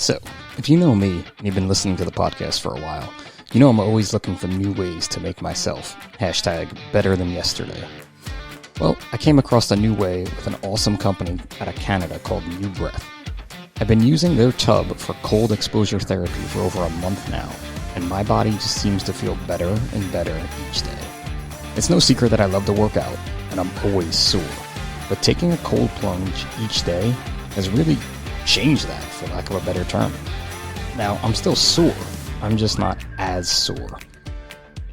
So, if you know me and you've been listening to the podcast for a while, you know I'm always looking for new ways to make myself #better than yesterday. Well, I came across a new way with an awesome company out of Canada called New Breath. I've been using their tub for cold exposure therapy for over a month now, and my body just seems to feel better and better each day. It's no secret that I love to work out, and I'm always sore, but taking a cold plunge each day has really changed that, for lack of a better term. Now, I'm still sore, I'm just not as sore.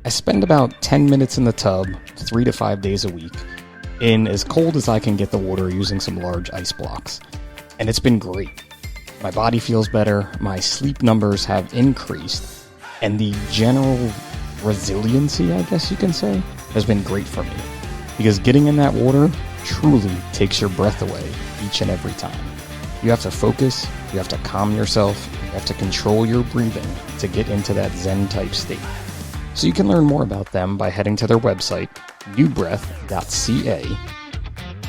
I spend about 10 minutes in the tub 3 to 5 days a week, in as cold as I can get the water using some large ice blocks. And it's been great. My body feels better, my sleep numbers have increased, and the general resiliency, I guess you can say, has been great for me. Because getting in that water truly takes your breath away each and every time. You have to focus, you have to calm yourself, you have to control your breathing to get into that Zen type state. So you can learn more about them by heading to their website, newbreath.ca,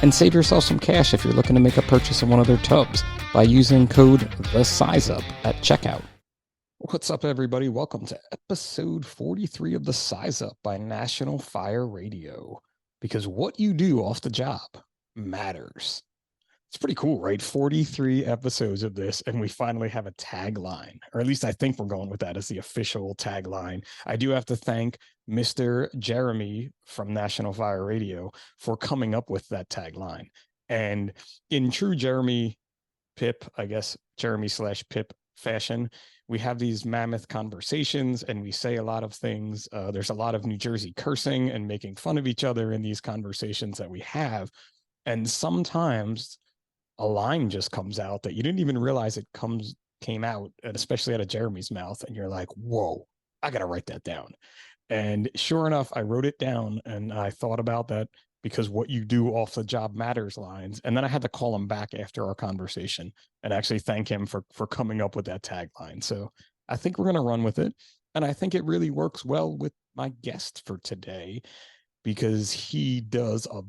and save yourself some cash if you're looking to make a purchase in one of their tubs by using code THESIZEUP at checkout. What's up, everybody? Welcome to episode 43 of The Size Up by National Fire Radio. Because what you do off the job matters. It's pretty cool, right? 43 episodes of this, and we finally have a tagline, or at least I think we're going with that as the official tagline. I do have to thank Mr. Jeremy from National Fire Radio for coming up with that tagline. And in true Jeremy Pip, I guess, Jeremy/Pip fashion, we have these mammoth conversations and we say a lot of things. There's a lot of New Jersey cursing and making fun of each other in these conversations that we have. And sometimes a line just comes out that you didn't even realize it came out, and especially out of Jeremy's mouth, and you're like, whoa, I gotta write that down. And sure enough, I wrote it down, and I thought about that because what you do off the job matters lines. And then I had to call him back after our conversation and actually thank him for coming up with that tagline. So I think we're gonna run with it, and I think it really works well with my guest for today because he does a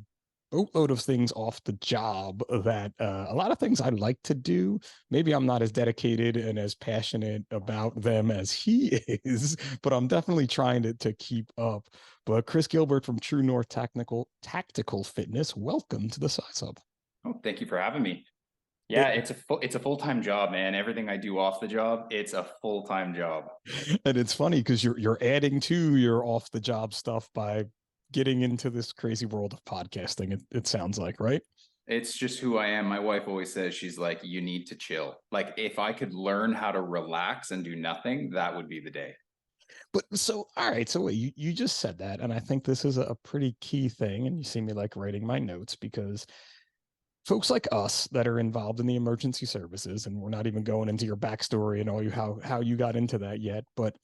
boatload of things off the job that a lot of things I like to do. Maybe I'm not as dedicated and as passionate about them as he is, but I'm definitely trying to keep up. But Chris Gilbert from True North Tactical Fitness, welcome to The Size Up. Oh, thank you for having me. Yeah, it's a full-time job, man. Everything I do off the job, it's a full-time job. And it's funny because you're adding to your off the job stuff by getting into this crazy world of podcasting, it sounds like, right? It's just who I am. My wife always says, she's like, you need to chill. Like, if I could learn how to relax and do nothing, that would be the day. But so, all right, so wait, you just said that, and I think this is a pretty key thing, and you see me like writing my notes because folks like us that are involved in the emergency services, and we're not even going into your backstory and how you got into that yet, but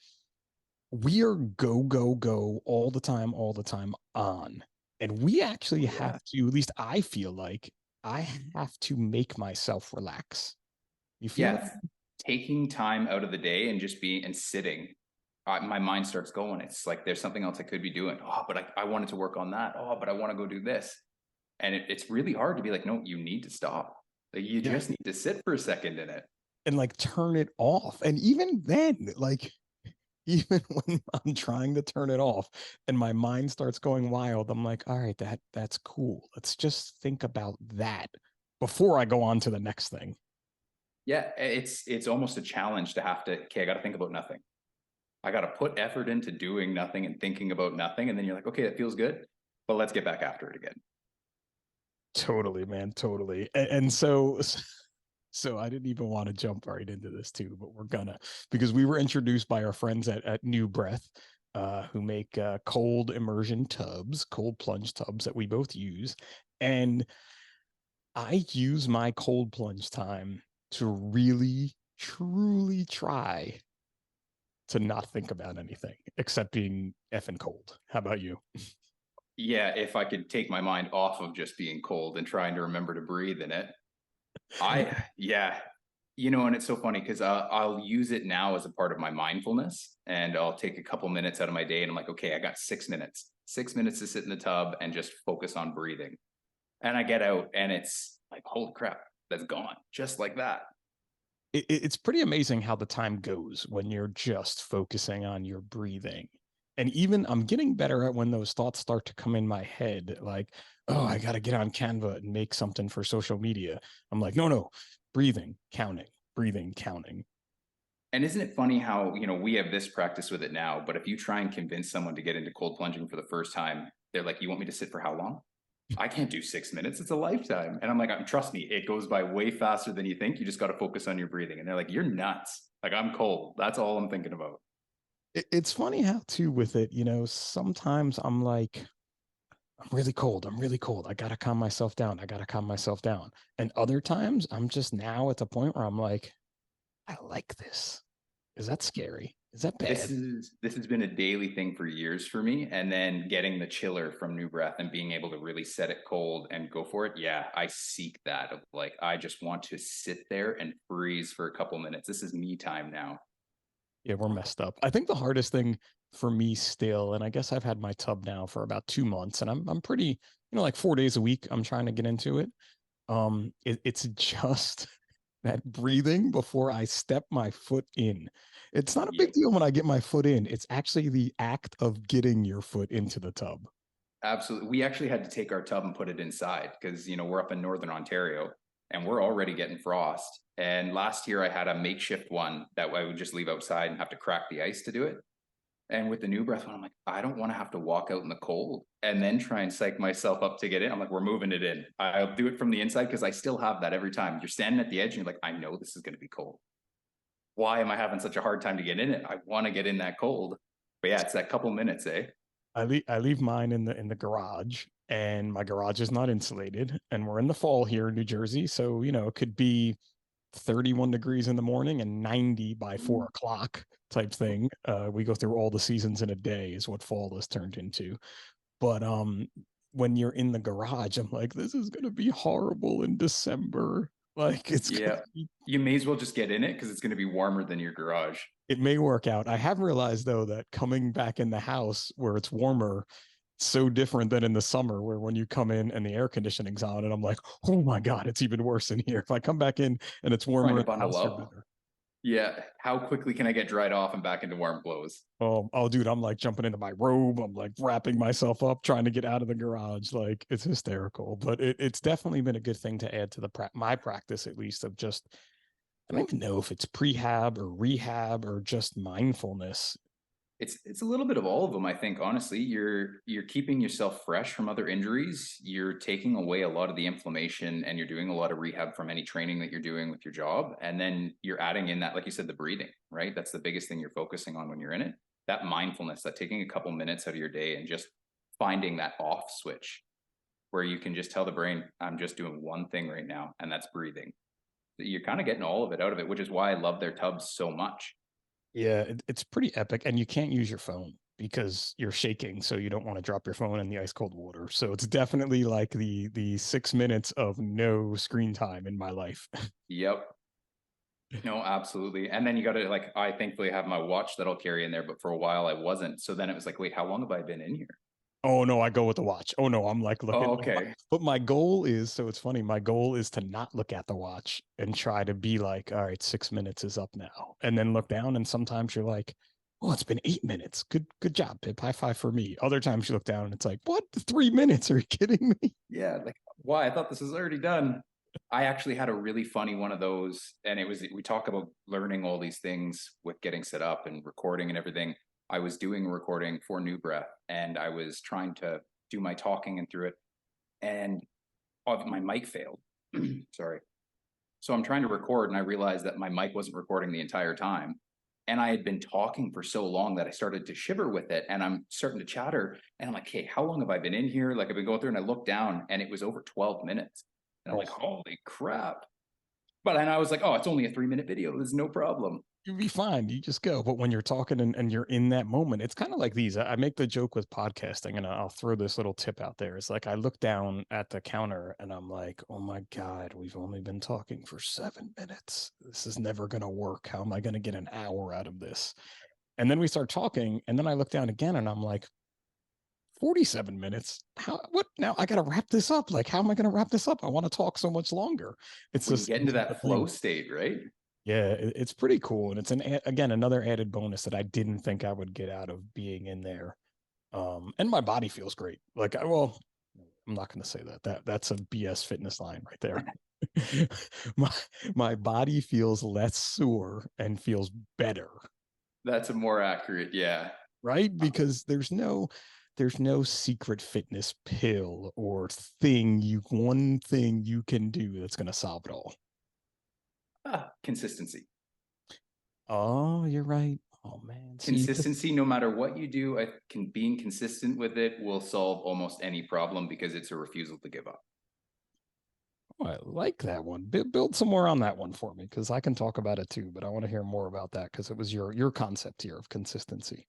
we are go all the time on. And we actually have to, at least I feel like I have to make myself relax. You feel Yeah, taking time out of the day and just being and sitting, my mind starts going. It's like there's something else I could be doing. Oh, but I wanted to work on that. Oh, but I want to go do this. And it's really hard to be like, no, you need to stop. Like, you just need to sit for a second in it. And like turn it off. And even then, like even when I'm trying to turn it off and my mind starts going wild, I'm like, all right, that's cool. Let's just think about that before I go on to the next thing. Yeah, it's almost a challenge to have to, okay, I got to think about nothing. I got to put effort into doing nothing and thinking about nothing. And then you're like, okay, that feels good, but let's get back after it again. Totally, man. Totally. And so I didn't even want to jump right into this too, but we're gonna, because we were introduced by our friends at New Breath, who make cold immersion tubs, cold plunge tubs that we both use. And I use my cold plunge time to really, truly try to not think about anything except being effing cold. How about you? Yeah, if I could take my mind off of just being cold and trying to remember to breathe in it. Yeah, and it's so funny because I'll use it now as a part of my mindfulness, and I'll take a couple minutes out of my day and I'm like, okay, I got 6 minutes to sit in the tub and just focus on breathing. And I get out and it's like, holy crap, that's gone just like that. It's pretty amazing how the time goes when you're just focusing on your breathing. And even I'm getting better at when those thoughts start to come in my head, like, oh, I got to get on Canva and make something for social media. I'm like, no, no, breathing, counting, breathing, counting. And isn't it funny how, we have this practice with it now, but if you try and convince someone to get into cold plunging for the first time, they're like, you want me to sit for how long? I can't do 6 minutes. It's a lifetime. And I'm like, trust me, it goes by way faster than you think. You just got to focus on your breathing. And they're like, you're nuts. Like, I'm cold. That's all I'm thinking about. It's funny how, too, with it, sometimes I'm like, I'm really cold. I'm really cold. I got to calm myself down. I got to calm myself down. And other times I'm just now at the point where I'm like, I like this. Is that scary? Is that This bad? is this has been a daily thing for years for me. And then getting the chiller from New Breath and being able to really set it cold and go for it. Yeah, I seek that of like I just want to sit there and freeze for a couple minutes. This is me time now. Yeah, we're messed up. I think the hardest thing for me still, and I guess I've had my tub now for about 2 months, and I'm pretty, like 4 days a week. I'm trying to get into it. It's just that breathing before I step my foot in. It's not a big Yep. deal when I get my foot in. It's actually the act of getting your foot into the tub. Absolutely. We actually had to take our tub and put it inside because, we're up in Northern Ontario and we're already getting frost. And last year I had a makeshift one that I would just leave outside and have to crack the ice to do it. And with the New Breath one, I'm like, I don't want to have to walk out in the cold and then try and psych myself up to get in. I'm like, we're moving it in. I'll do it from the inside because I still have that every time. You're standing at the edge and you're like, I know this is going to be cold. Why am I having such a hard time to get in it? I want to get in that cold. But yeah, it's that couple minutes, eh? I leave mine in the garage, and my garage is not insulated, and we're in the fall here in New Jersey, so it could be 31 degrees in the morning and 90 by 4 o'clock type thing. We go through all the seasons in a day is what fall has turned into. But when you're in the garage, I'm like, this is gonna be horrible in December. Like it's gonna Yeah. be, You may as well just get in it because it's going to be warmer than your garage. it may work out. I have realized though that coming back in the house where it's warmer, so different than in the summer where when you come in and the air conditioning's on and I'm like, oh my God, it's even worse in here. If I come back in and it's Trying warmer to in the bundle house, you're up. better. Yeah. How quickly can I get dried off and back into warm clothes? Oh, dude, I'm like jumping into my robe. I'm like wrapping myself up, trying to get out of the garage. Like it's hysterical, but it's definitely been a good thing to add to my practice, at least of just, I don't even know if it's prehab or rehab or just mindfulness. It's a little bit of all of them, I think. Honestly, you're keeping yourself fresh from other injuries. You're taking away a lot of the inflammation, and you're doing a lot of rehab from any training that you're doing with your job. And then you're adding in that, like you said, the breathing. Right, that's the biggest thing you're focusing on when you're in it. That mindfulness, that taking a couple minutes out of your day and just finding that off switch where you can just tell the brain, I'm just doing one thing right now, and that's breathing. You're kind of getting all of it out of it, which is why I love their tubs so much. Yeah, it's pretty epic, and you can't use your phone because you're shaking, so you don't want to drop your phone in the ice cold water. So it's definitely like the 6 minutes of no screen time in my life. Yep. No, absolutely. And then you got to like, I thankfully have my watch that I'll carry in there, but for a while I wasn't. So then it was like, wait, how long have I been in here? Oh no, I go with the watch. Oh no, I'm like looking. Oh, okay. But my goal is, so it's funny. My goal is to not look at the watch and try to be like, all right, 6 minutes is up now, and then look down. And sometimes you're like, oh, it's been 8 minutes. Good job, Pip. High five for me. Other times you look down and it's like, what? 3 minutes? Are you kidding me? Yeah. Like, why? I thought this was already done. I actually had a really funny one of those. And it was, we talk about learning all these things with getting set up and recording and everything. I was doing a recording for New Breath and I was trying to do my talking and through it. And my mic failed. Sorry. So I'm trying to record and I realized that my mic wasn't recording the entire time. And I had been talking for so long that I started to shiver with it and I'm starting to chatter. And I'm like, hey, how long have I been in here? Like I've been going through and I looked down and it was over 12 minutes. And I'm like, Oh, holy crap. But and I was like, oh, it's only a 3 minute video. There's no problem. you'd be fine. You just go. But when you're talking and you're in that moment, it's kind of like these. I make the joke with podcasting, and I'll throw this little tip out there. It's like I look down at the counter and I'm like, oh my God, we've only been talking for 7 minutes. This is never going to work. How am I going to get an hour out of this? And then we start talking, and then I look down again and I'm like, 47 minutes. What now? I got to wrap this up. Like, how am I going to wrap this up? I want to talk so much longer. It's When you just get into these are the that flow things. state, right? Yeah, it's pretty cool. And it's again, another added bonus that I didn't think I would get out of being in there. And my body feels great. Well, I'm not going to say that. That's a BS fitness line right there. my my body feels less sore and feels better, That's a more accurate, yeah. right? Because there's no secret fitness pill or one thing you can do that's going to solve it all. Consistency. Oh, you're right. Oh man. See, Consistency, no matter what you do, being consistent with it will solve almost any problem because it's a refusal to give up. oh, I like that one. Build some more on that one for me because I can talk about it too, but I want to hear more about that because it was your concept here of consistency.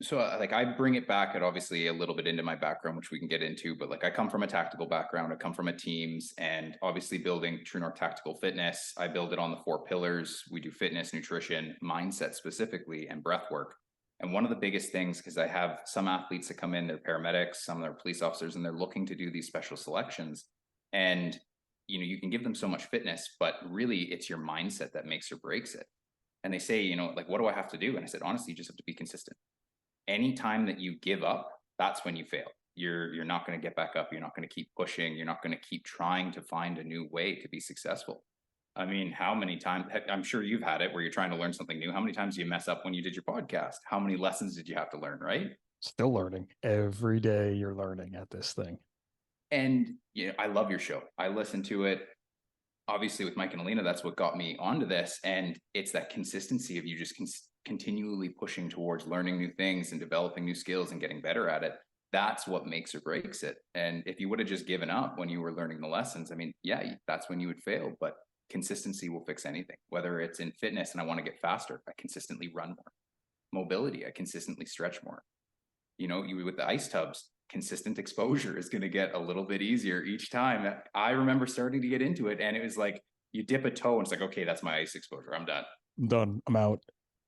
So like I bring it back at obviously a little bit into my background, which we can get into, but like I come from a tactical background, I come from a teams, and obviously building True North Tactical Fitness, I build it on the 4 pillars. We do fitness, nutrition, mindset specifically, and breath work. And one of the biggest things, because I have some athletes that come in, they're paramedics, some of them are police officers, and they're looking to do these special selections. And you can give them so much fitness, but really it's your mindset that makes or breaks it. And they say, like, what do I have to do? And I said, honestly, you just have to be consistent. Anytime that you give up, that's when you fail. You're not going to get back up. You're not going to keep pushing. You're not going to keep trying to find a new way to be successful. I mean, how many times, I'm sure you've had it where you're trying to learn something new. How many times do you mess up when you did your podcast? How many lessons did you have to learn, right? Still learning. Every day you're learning at this thing. And I love your show. I listen to it. Obviously, with Mike and Alina, that's what got me onto this. And it's that consistency of you just continually pushing towards learning new things and developing new skills and getting better at it. That's what makes or breaks it. And if you would have just given up when you were learning the lessons, I mean, yeah, that's when you would fail. But consistency will fix anything, whether it's in fitness and I want to get faster, I consistently run more. Mobility, I consistently stretch more. You with the ice tubs, consistent exposure is going to get a little bit easier each time. I remember starting to get into it, and it was like you dip a toe, and it's like, okay, that's my ice exposure. I'm done. I'm done. I'm out.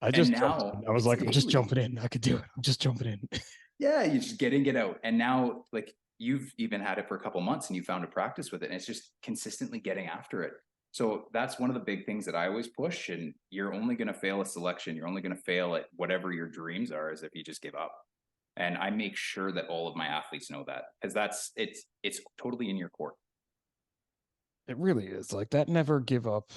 I And just jumped now in. I was it's like, I'm just daily. jumping in. I could do it. I'm just jumping in. Yeah, you just get in, get out. And now, like, you've even had it for a couple months and you found a practice with it, and it's just consistently getting after it. So that's one of the big things that I always push. And you're only going to fail a selection. You're only going to fail at whatever your dreams are, is if you just give up. And I make sure that all of my athletes know that, because it's totally in your court. It really is like that never give up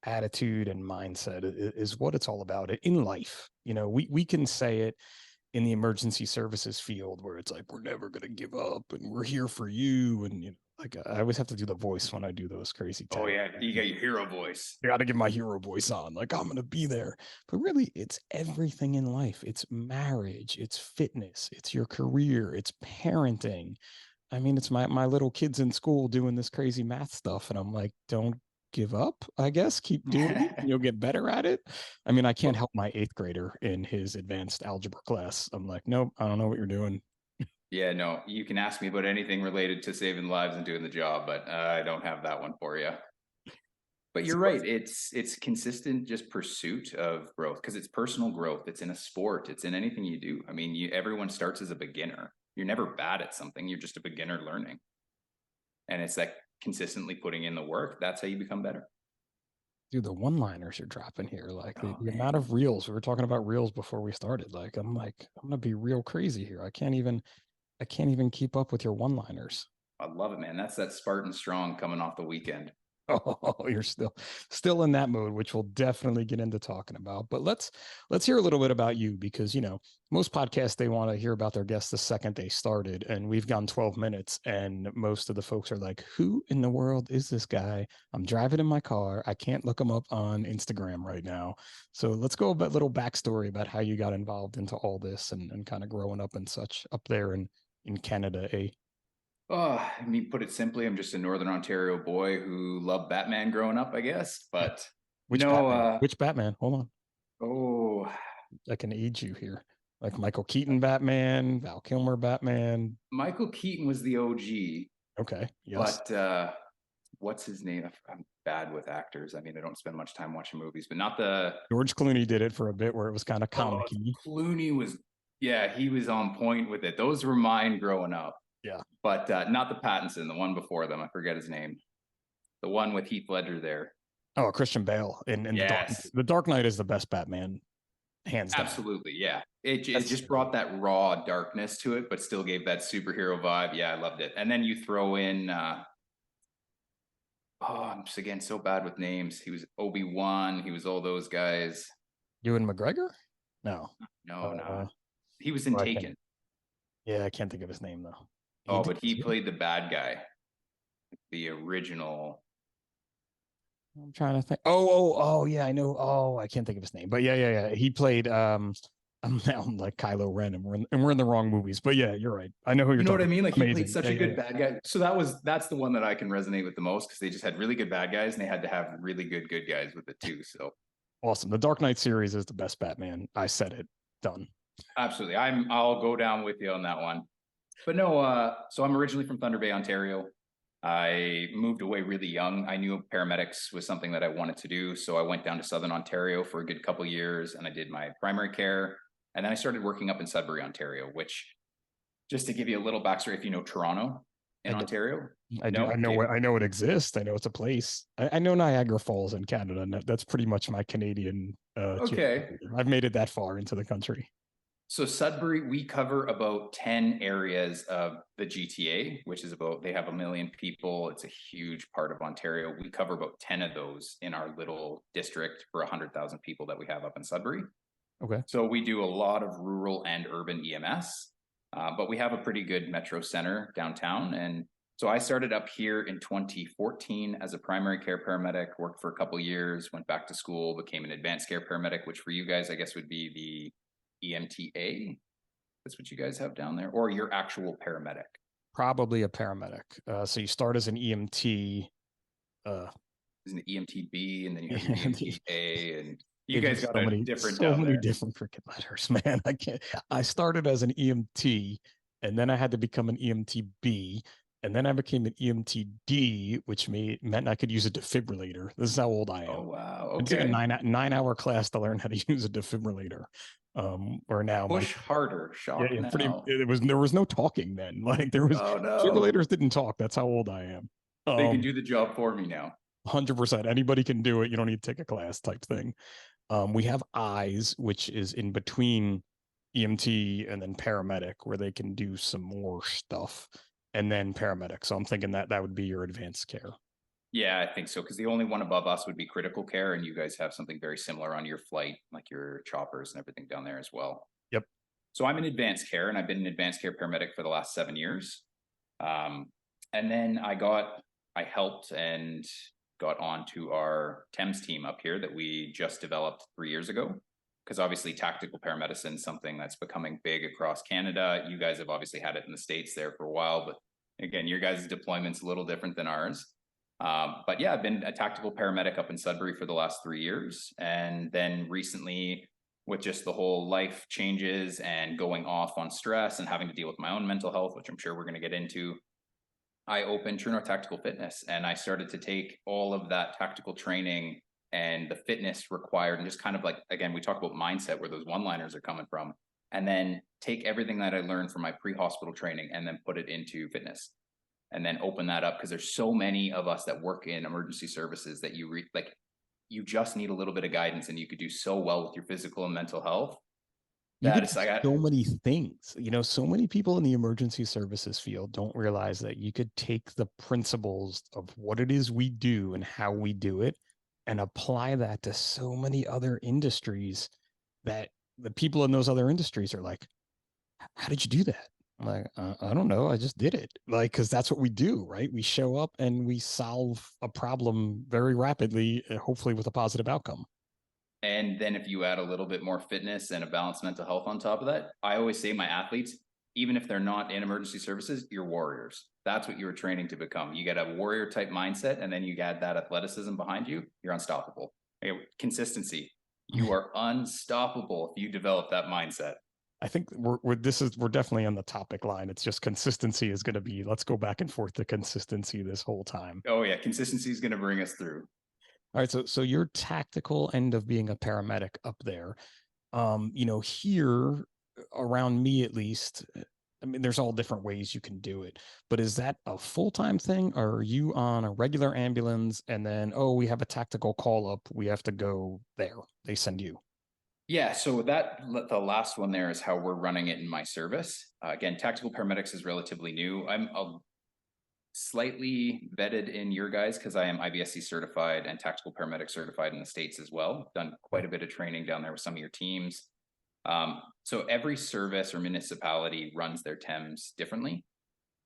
attitude and mindset is what it's all about in life. We can say it in the emergency services field where it's like, we're never going to give up and we're here for you. And, like I always have to do the voice when I do those crazy Oh tags. yeah, you got your hero voice. I got to get my hero voice on. Like, I'm going to be there. But really, it's everything in life. It's marriage, it's fitness, it's your career, it's parenting. I mean, it's my little kids in school doing this crazy math stuff. And I'm like, don't give up, I guess. Keep doing it. You'll get better at it. I mean, I can't help my 8th grader in his advanced algebra class. I'm like, nope, I don't know what you're doing. Yeah, no, you can ask me about anything related to saving lives and doing the job, but I don't have that one for you. But you're right. It's consistent just pursuit of growth, because it's personal growth. It's in a sport. It's in anything you do. I mean, everyone starts as a beginner. You're never bad at something. You're just a beginner learning. And it's like consistently putting in the work. That's how you become better. Dude, the one-liners you're dropping here, like Oh the amount man, of reels. We were talking about reels before we started. Like, I'm gonna be real crazy here. I can't even keep up with your one-liners. I love it, man. That's that Spartan strong coming off the weekend. Oh, you're still in that mode, which we'll definitely get into talking about. But let's hear a little bit about you because most podcasts they want to hear about their guests the second they started, and we've gone 12 minutes, and most of the folks are like, "Who in the world is this guy? I'm driving in my car. I can't look him up on Instagram right now." So let's go a bit little backstory about how you got involved into all this and kind of growing up and such up there in Canada, eh? Oh, I mean, put it simply, I'm just a Northern Ontario boy who loved Batman growing up, I guess. But Which no, Batman? Which Batman? Hold on. oh, I can age you here. Like Michael Keaton Batman, Val Kilmer Batman. Michael Keaton was the OG, Okay. Yes. but what's his name? I'm bad with actors. I mean, I don't spend much time watching movies, but not the. George Clooney did it for a bit where it was kind of Oh, comic-y. Clooney was, yeah, he was on point with it. Those were mine growing up, Yeah. but not the Pattinson, the one before them. I forget his name. The one with Heath Ledger there. Oh, Christian Bale in Yes, the Dark Knight is the best Batman, hands down. absolutely. Yeah. It That's just brought that raw darkness to it, but still gave that superhero vibe. Yeah, I loved it. And then you throw in oh, I'm just again so bad with names. He was Obi-Wan, he was all those guys. Ewan McGregor. No, No, no. uh, He was in I can't. Taken. Yeah, I can't think of his name though. He Oh, did but he too. played the bad guy, the original. I'm trying to think. Oh, yeah, I know. Oh, I can't think of his name, but yeah. He played. I'm like Kylo Ren, and we're in the wrong movies. But yeah, you're right. I know who you're You know what talking I mean? Like about. he played Amazing. such Yeah, a yeah, good yeah. bad guy. So that's the one that I can resonate with the most because they just had really good bad guys and they had to have really good guys with it too. So Awesome. The Dark Knight series is the best Batman. I said it. Done. absolutely, I'll go down with you on that one. But no, so I'm originally from Thunder Bay, Ontario. I moved away really young. I knew paramedics was something that I wanted to do, so I went down to Southern Ontario for a good couple years, and I did my primary care, and then I started working up in Sudbury, Ontario. Which, just to give you a little backstory, if you know Toronto in I do. Ontario, I do. no, I know okay, what. I know it exists. I know it's a place. I know Niagara Falls in Canada. And that's pretty much my Canadian okay. geography. I've made it that far into the country. So Sudbury, we cover about 10 areas of the GTA, which is about, they have 1 million people. It's a huge part of Ontario. We cover about 10 of those in our little district for 100,000 people that we have up in Sudbury. Okay. So we do a lot of rural and urban EMS, but we have a pretty good metro center downtown. And so I started up here in 2014 as a primary care paramedic, worked for a couple of years, went back to school, became an advanced care paramedic, which for you guys, I guess would be the EMTA. That's what you guys have down there, or your actual paramedic. Probably a paramedic. So you start as an EMT. Uh, There's an EMTB, and then you have your and EMTA, and you they guys just got a different so down many there. different freaking letters, man. I can't. I started as an EMT, and then I had to become an EMTB, and then I became an EMTD, which meant I could use a defibrillator. This is how old I Oh am. wow, It took a okay. 9 hour class to learn how to use a defibrillator. Or now my Push harder, yeah, shock yeah, pretty. now. There was no talking then. Like Oh no. defibrillators didn't talk. That's how old I am. They can do the job for me now. 100%. Anybody can do it. You don't need to take a class type thing. We have eyes, which is in between EMT and then paramedic, where they can do some more stuff, and then paramedic. So I'm thinking that that would be your advanced care. Yeah, I think so. Because the only one above us would be critical care, and you guys have something very similar on your flight, like your choppers and everything down there as well. Yep. So I'm in advanced care, and I've been an advanced care paramedic for the last 7 years. And then I helped and got onto our Thames team up here that we just developed 3 years ago. Because obviously, tactical paramedicine is something that's becoming big across Canada. You guys have obviously had it in the States there for a while, but again, your guys' deployment's a little different than ours. But yeah, I've been a tactical paramedic up in Sudbury for the last 3 years. And then recently, with just the whole life changes and going off on stress and having to deal with my own mental health, which I'm sure we're going to get into, I opened True North Tactical Fitness and I started to take all of that tactical training and the fitness required and just kind of like, again, we talk about mindset where those one-liners are coming from, and then take everything that I learned from my pre-hospital training and then put it into fitness and then open that up because there's so many of us that work in emergency services that like you just need a little bit of guidance and you could do so well with your physical and mental health. You That could is, do I got, so many things. So many people in the emergency services field don't realize that you could take the principles of what it is we do and how we do it and apply that to so many other industries that the people in those other industries are like, how did you do that? I'm like, I don't know. I just did it. Like, because that's what we do, right? We show up and we solve a problem very rapidly, hopefully with a positive outcome. and then if you add a little bit more fitness and a balanced mental health on top of that, I always say my athletes, even if they're not in emergency services, you're warriors. That's what you're training to become. You get a warrior type mindset, and then you add that athleticism behind you, you're unstoppable. Consistency. You are unstoppable if you develop that mindset. I think we're definitely on the topic line. It's just consistency is going to be. Let's go back and forth to consistency this whole time. Oh yeah, consistency is going to bring us through. All right, so your tactical end of being a paramedic up there, here around me at least, I mean, there's all different ways you can do it, but is that a full-time thing, or are you on a regular ambulance and then, oh, we have a tactical call up, we have to go there, they send you? Yeah, so that the last one there is how we're running it in my service. Again, tactical paramedics is relatively new. I'm slightly vetted in your guys because I am IBSC certified and tactical paramedic certified in the States as well. Done quite a bit of training down there with some of your teams. So every service or municipality runs their TEMS differently,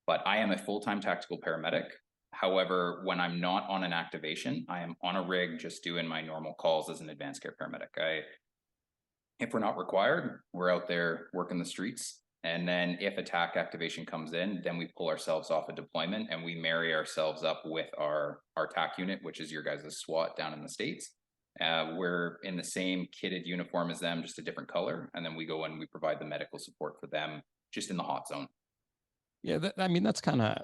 but I am a full-time tactical paramedic. However, when I'm not on an activation, I am on a rig just doing my normal calls as an advanced care paramedic. If we're not required, we're out there working the streets. And then if attack activation comes in, then we pull ourselves off a deployment and we marry ourselves up with our TAC unit, which is your guys' SWAT down in the States. We're in the same kitted uniform as them, just a different color. And then we go and we provide the medical support for them just in the hot zone. Yeah, I mean, that's kind of,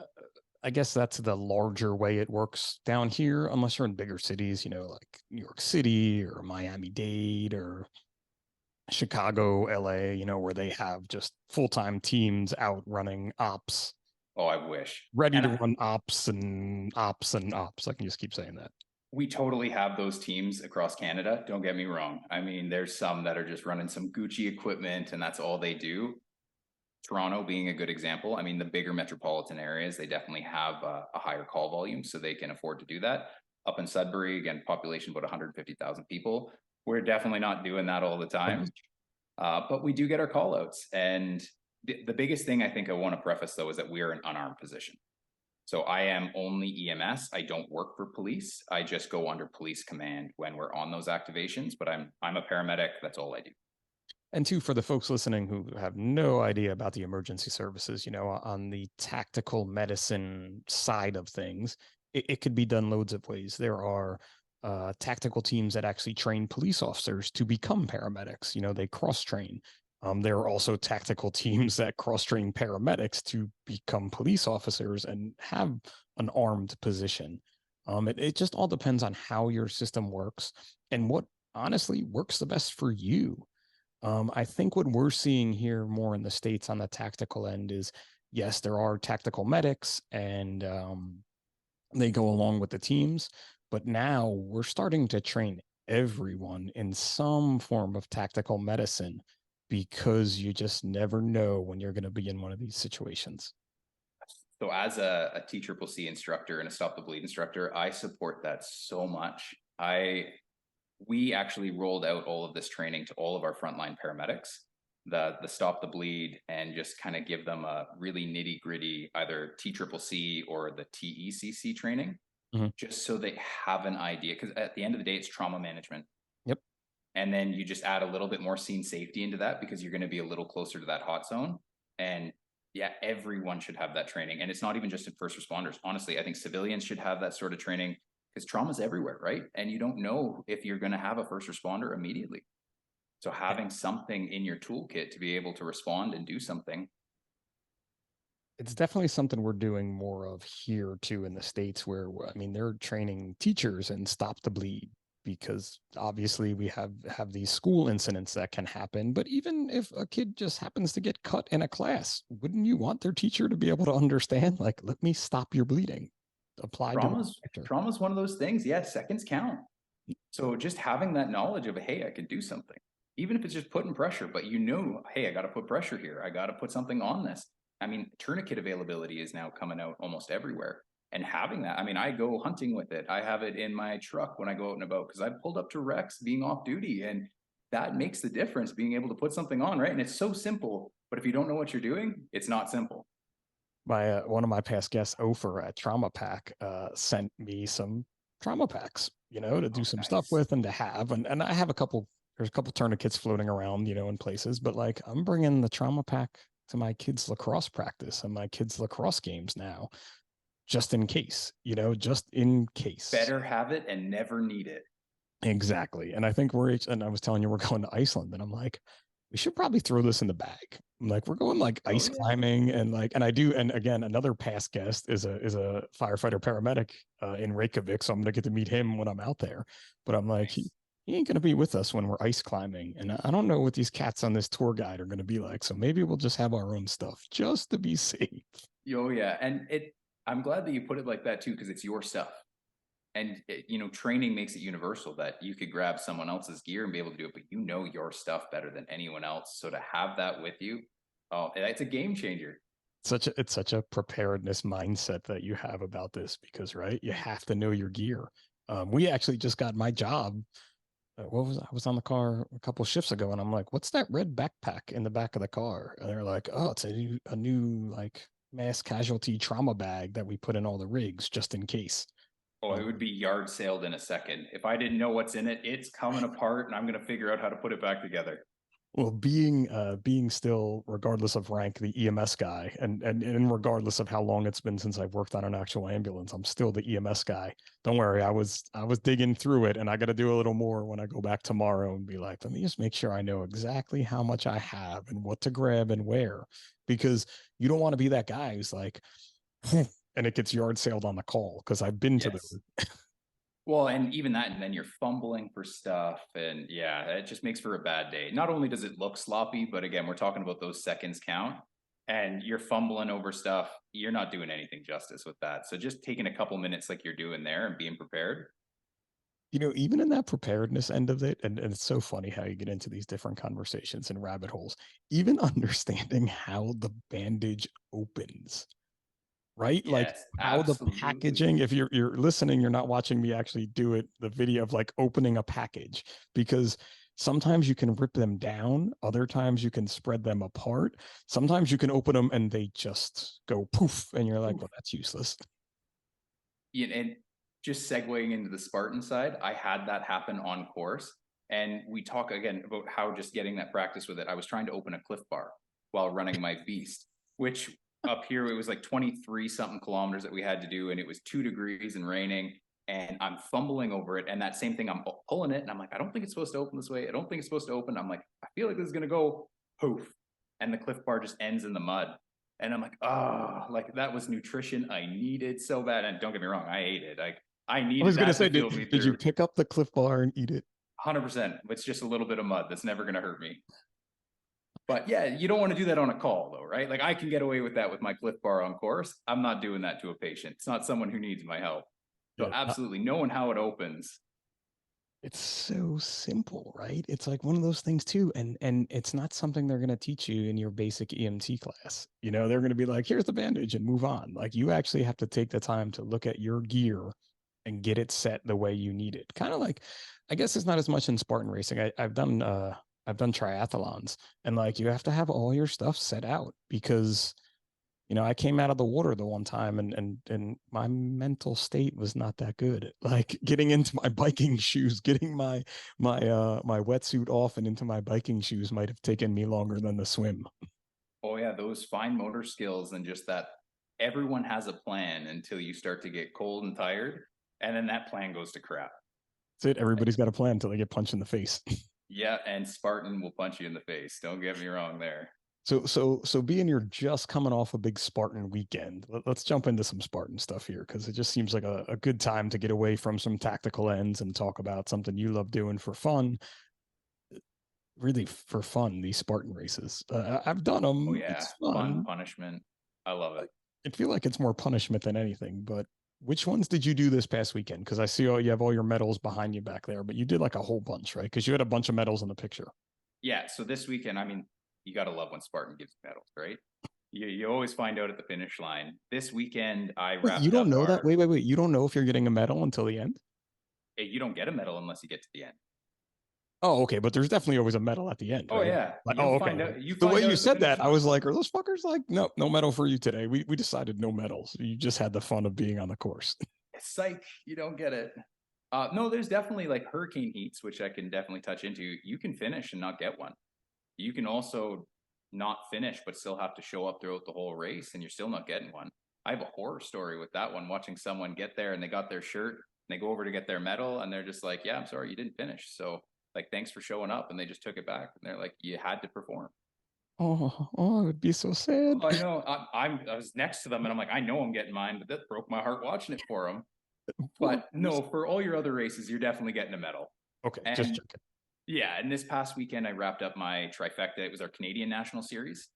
I guess that's the larger way it works down here, unless you're in bigger cities, like New York City or Miami-Dade or Chicago, LA, where they have just full-time teams out running ops, Oh, I wish. ready to run ops and ops and ops. I can just keep saying that. We totally have those teams across Canada. Don't get me wrong. I mean, there's some that are just running some Gucci equipment and that's all they do. Toronto being a good example. I mean, the bigger metropolitan areas, they definitely have a higher call volume, so they can afford to do that. Up in Sudbury, again, population about 150,000 people. We're definitely not doing that all the time, but we do get our call outs. And the biggest thing I think I want to preface, though, is that we are an unarmed position. So I am only EMS. I don't work for police. I just go under police command when we're on those activations, but I'm a paramedic. That's all I do. And two, for the folks listening who have no idea about the emergency services, on the tactical medicine side of things, it could be done loads of ways. There are tactical teams that actually train police officers to become paramedics. They cross train. There are also tactical teams that cross train paramedics to become police officers and have an armed position. It just all depends on how your system works and what honestly works the best for you. I think what we're seeing here more in the States on the tactical end is, yes, there are tactical medics and they go along with the teams, but now we're starting to train everyone in some form of tactical medicine because you just never know when you're going to be in one of these situations. So as a TCCC instructor and a Stop the Bleed instructor, I support that so much. We actually rolled out all of this training to all of our frontline paramedics, the Stop the Bleed, and just kind of give them a really nitty gritty, either TCCC or the TECC training, just so they have an idea. Because at the end of the day, it's trauma management. Yep. And then you just add a little bit more scene safety into that because you're going to be a little closer to that hot zone. And yeah, everyone should have that training. And it's not even just in first responders. Honestly, I think civilians should have that sort of training because trauma is everywhere, right? And you don't know if you're going to have a first responder immediately. So having something in your toolkit to be able to respond and do something. It's definitely something we're doing more of here too in the States where, I mean, they're training teachers and Stop the Bleed because obviously we have these school incidents that can happen. But even if a kid just happens to get cut in a class, wouldn't you want their teacher to be able to understand, like, let me stop your bleeding? Apply Trauma's one of those things. Yeah, seconds count. So just having that knowledge of, hey, I can do something, even if it's just putting pressure, but hey, I got to put pressure here. I got to put something on this. I mean, tourniquet availability is now coming out almost everywhere. And having that, I mean, I go hunting with it. I have it in my truck when I go out and about because I pulled up to Rex being off duty, and that makes the difference, being able to put something on, right? And it's so simple, but if you don't know what you're doing, it's not simple. One of my past guests, Ofer at Trauma Pack, sent me some trauma packs, to do some stuff with and to have. And I have there's a couple tourniquets floating around, in places, but like I'm bringing the trauma pack to my kids' lacrosse practice and my kids' lacrosse games now, just in case, just in case. Better have it and never need it. Exactly. And I think and I was telling you, we're going to Iceland, and I'm like, we should probably throw this in the bag. I'm like, we're going like ice climbing and and again, another past guest is a firefighter paramedic in Reykjavik. So I'm going to get to meet him when I'm out there. But I'm like, he ain't gonna be with us when we're ice climbing, and I don't know what these cats on this tour guide are gonna be like. So maybe we'll just have our own stuff just to be safe. Oh yeah, and I'm glad that you put it like that too, because it's your stuff. And training makes it universal that you could grab someone else's gear and be able to do it, but you know your stuff better than anyone else. So to have that with you, oh, it's a game changer. It's such a preparedness mindset that you have about this because right, you have to know your gear. We actually just got my job. What was I was on the car a couple shifts ago, and I'm like, "What's that red backpack in the back of the car?" And they're like, "Oh, it's a new like mass casualty trauma bag that we put in all the rigs just in case." Oh, it would be yard sailed in a second. If I didn't know what's in it, it's coming apart and I'm going to figure out how to put it back together. Well, being still, regardless of rank, the EMS guy, and regardless of how long it's been since I've worked on an actual ambulance, I'm still the EMS guy. Don't worry, I was digging through it, and I got to do a little more when I go back tomorrow and be like, let me just make sure I know exactly how much I have and what to grab and where, because you don't want to be that guy who's like, and it gets yard sailed on the call because I've been to Yes. those. Well, and even that, and then you're fumbling for stuff. And yeah, it just makes for a bad day. Not only does it look sloppy, but again, we're talking about those seconds count and you're fumbling over stuff. You're not doing anything justice with that. So just taking a couple minutes like you're doing there and being prepared. Even in that preparedness end of it, and it's so funny how you get into these different conversations and rabbit holes, even understanding how the bandage opens, right? Like Yes, how the absolutely. packaging, if you're listening, you're not watching me actually do it, the video of like opening a package, because sometimes you can rip them down, other times you can spread them apart, sometimes you can open them and they just go poof, and you're like, well, that's useless. Yeah, and just segueing into the Spartan side, I had that happen on course. And we talk again about how just getting that practice with it. I was trying to open a Cliff Bar while running my beast, which up here it was like 23 something kilometers that we had to do, and it was 2 degrees and raining. And I'm fumbling over it. And that same thing, I'm pulling it, and I'm like, I don't think it's supposed to open this way. I don't think it's supposed to open. I'm like, I feel like this is gonna go poof. And the Cliff Bar just ends in the mud. And I'm like, oh, like that was nutrition I needed so bad. And don't get me wrong, I ate it. Like I I needed was gonna that to say, fuel me did you through. pick up the Cliff Bar and eat it? 100%. It's just a little bit of mud that's never going to hurt me. But yeah, you don't want to do that on a call though, right? Like I can get away with that with my Cliff Bar on course. I'm not doing that to a patient. It's not someone who needs my help. So Yeah, absolutely knowing how it opens. it's so simple, right? It's like one of those things too, and it's not something they're going to teach you in your basic EMT class. They're going to be like, here's the bandage and move on. Like you actually have to take the time to look at your gear and get it set the way you need it. Kind of like, I guess it's not as much in Spartan racing. I've done triathlons, and like you have to have all your stuff set out because I came out of the water the one time, and my mental state was not that good. Like getting into my biking shoes, getting my wetsuit off and into my biking shoes might have taken me longer than the swim. Oh yeah, those fine motor skills and just that everyone has a plan until you start to get cold and tired. And then that plan goes to crap. That's it. Everybody's got a plan until they get punched in the face. Yeah, and Spartan will punch you in the face. Don't get me wrong there. So being you're just coming off a big Spartan weekend, us jump into some Spartan stuff here because it just seems like a good time to get away from some tactical ends and talk about something you love doing for fun. Really for fun, these Spartan races. I've done Oh them. yeah, It's fun fun. punishment. I love it. I feel like it's more punishment than anything. But which ones did you do this past weekend? Because I see you have all your medals behind you back there, but you did like a whole bunch, right? Because you had a bunch of medals in the picture. Yeah, so this weekend, I mean, you got to love when Spartan gives medals, right? You always find out at the finish line. This weekend, I Wait, you wrapped don't up know that? our. Wait. You don't know if you're getting a medal until the end? You don't get a medal unless you get to the end. Oh, okay, but there's definitely always a medal at the end, Oh right? yeah, Like, you'll oh, find okay. out. You The way find out you at the said finish that, I line. was like, are those fuckers like, no medal for you today? We decided no medals. You just had the fun of being on the course. Psych, you don't get it. No, there's definitely like hurricane heats, which I can definitely touch into. You can finish and not get one. You can also not finish, but still have to show up throughout the whole race, and you're still not getting one. I have a horror story with that one. Watching someone get there and they got their shirt, and they go over to get their medal, and they're just like, "Yeah, I'm sorry, you didn't finish." So, like, thanks for showing up, and they just took it back, and they're like, "You had to perform." Oh, it would be so sad. I know. I was next to them, and I'm like, I know I'm getting mine, but that broke my heart watching it for them. Poor But person. no, for all your other races, you're definitely getting a medal. Okay, just And checking. yeah, and this past weekend I wrapped up my trifecta. It was our Canadian National Series.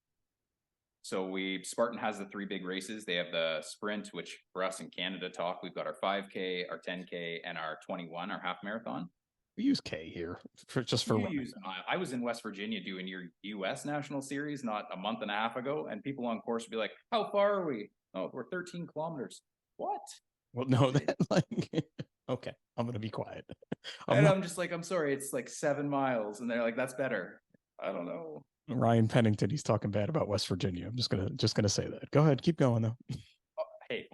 So Spartan has the three big races. They have the sprint, which for us in Canada talk, we've got our 5K, our 10K, and our 21, our half marathon. We use K here for running. I was in West Virginia doing your US National Series not a month and a half ago, and people on course would be like, "How far are we?" "Oh, we're 13 kilometers." What? Well, no, that like okay, I'm gonna be quiet. I'm And not I'm just like, "I'm sorry, it's like 7 miles," and they're like, "That's better." I don't know. Ryan Pennington. He's talking bad about West Virginia. I'm just gonna say that. Go ahead, keep going though. Oh, hey,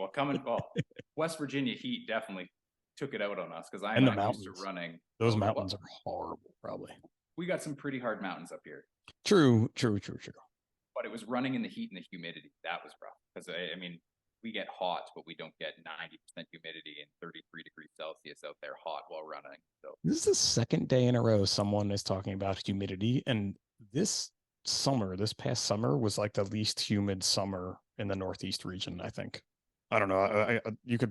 West Virginia heat definitely took it out on us because I'm And the not used to mountains. running. Those mountains are horrible, probably. We got some pretty hard mountains up here. True. But it was running in the heat and the humidity. That was rough because I mean, we get hot, but we don't get 90% humidity and 33 degrees Celsius out there hot while running. So This is the second day in a row someone is talking about humidity, and this this past summer, was like the least humid summer in the Northeast region, I think. I don't know.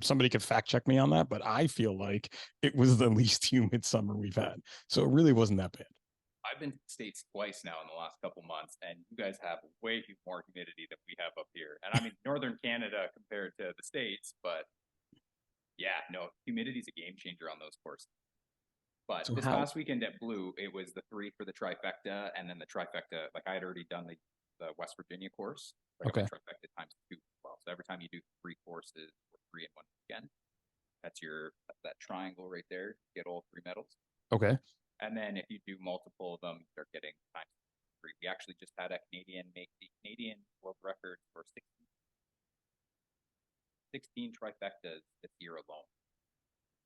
Somebody could fact check me on that, but I feel like it was the least humid summer we've had. So it really wasn't that bad. I've been to the States twice now in the last couple months, and you guys have way more humidity than we have up here. And I mean, Northern Canada compared to the States, but yeah, no, humidity is a game changer on those courses. But So this how past weekend at Blue, it was the three for the trifecta, and then the trifecta. Like I had already done the West Virginia course. So I got my okay. trifecta times two as well. So every time you do three courses or three in one weekend, that's that triangle right there. You get all three medals. Okay. And then if you do multiple of them, you start getting times three. We actually just had a Canadian make the Canadian world record for 16 trifectas this year alone.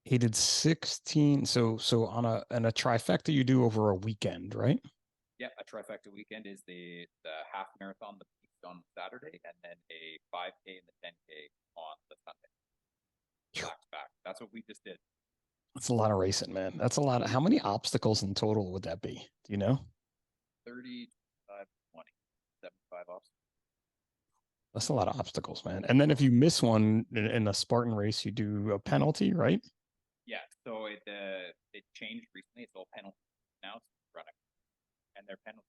He did 16. So on a trifecta you do over a weekend, right? Yeah, a trifecta weekend is the half marathon, the beast on Saturday, and then a 5K and the 10K on the Sunday. Back to back. That's what we just did. That's a lot of racing, man. That's a lot of how many obstacles in total would that be? Do you know? 30, 20, 75 obstacles. That's a lot of obstacles, man. And then if you miss one in a Spartan race, you do a penalty, right? Yeah, so it changed recently. It's all penalty now. It's running, and they're penalties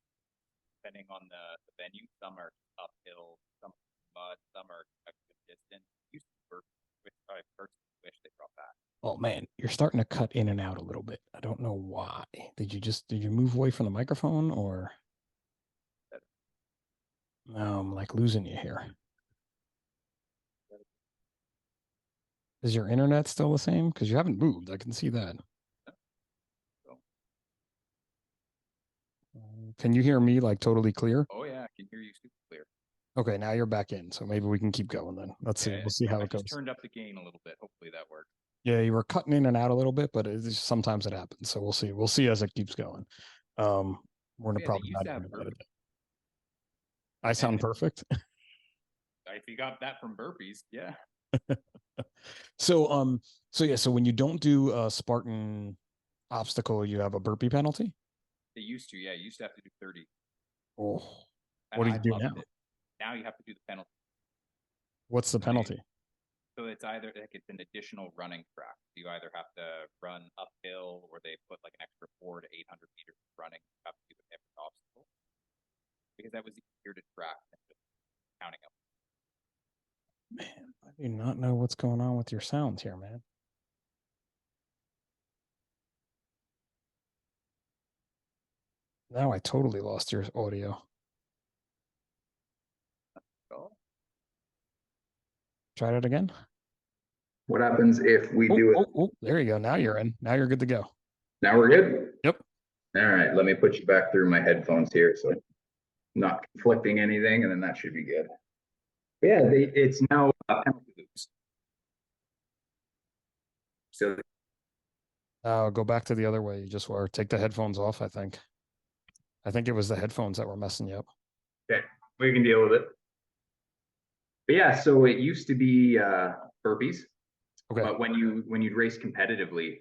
depending on the venue. Some are uphill, some mud, some are a good distance. Used to which I personally wish they brought back. Oh man, you're starting to cut in and out a little bit. I don't know why. Did you move away from the microphone or? No, I'm like losing you here. Is your internet still the same? Because you haven't moved. I can see that. Can you hear me like totally clear? Oh yeah, I can hear you super clear. Okay, now you're back in. So maybe we can keep going then. Let's see. We'll see how it goes. I just turned up the gain a little bit. Hopefully that worked. Yeah, you were cutting in and out a little bit, but sometimes it happens. So we'll see. We'll see as it keeps going. We're gonna probably not even about it. I sound perfect. If you got that from burpees, yeah. So when you don't do a Spartan obstacle, you have a burpee penalty? They used to, yeah. You used to have to do 30. Oh, what do you do now? Now you have to do the penalty. What's the penalty? So it's either like it's an additional running track. You either have to run uphill or they put like an extra 400 to 800 meters of running. You have to do every obstacle because that was easier to track than just counting up. Man, I do not know what's going on with your sounds here, man. Now I totally lost your audio. Try that again. What happens if we do it? Oh, there you go. Now you're in. Now you're good to go. Now we're good? Yep. All right, let me put you back through my headphones here so not conflicting anything, and then that should be good. Yeah, it's now penalty loops. So go back to the other way you just were. Take the headphones off, I think. I think it was the headphones that were messing you up. Okay, we can deal with it. But yeah, so it used to be burpees. Okay. But when you'd race competitively,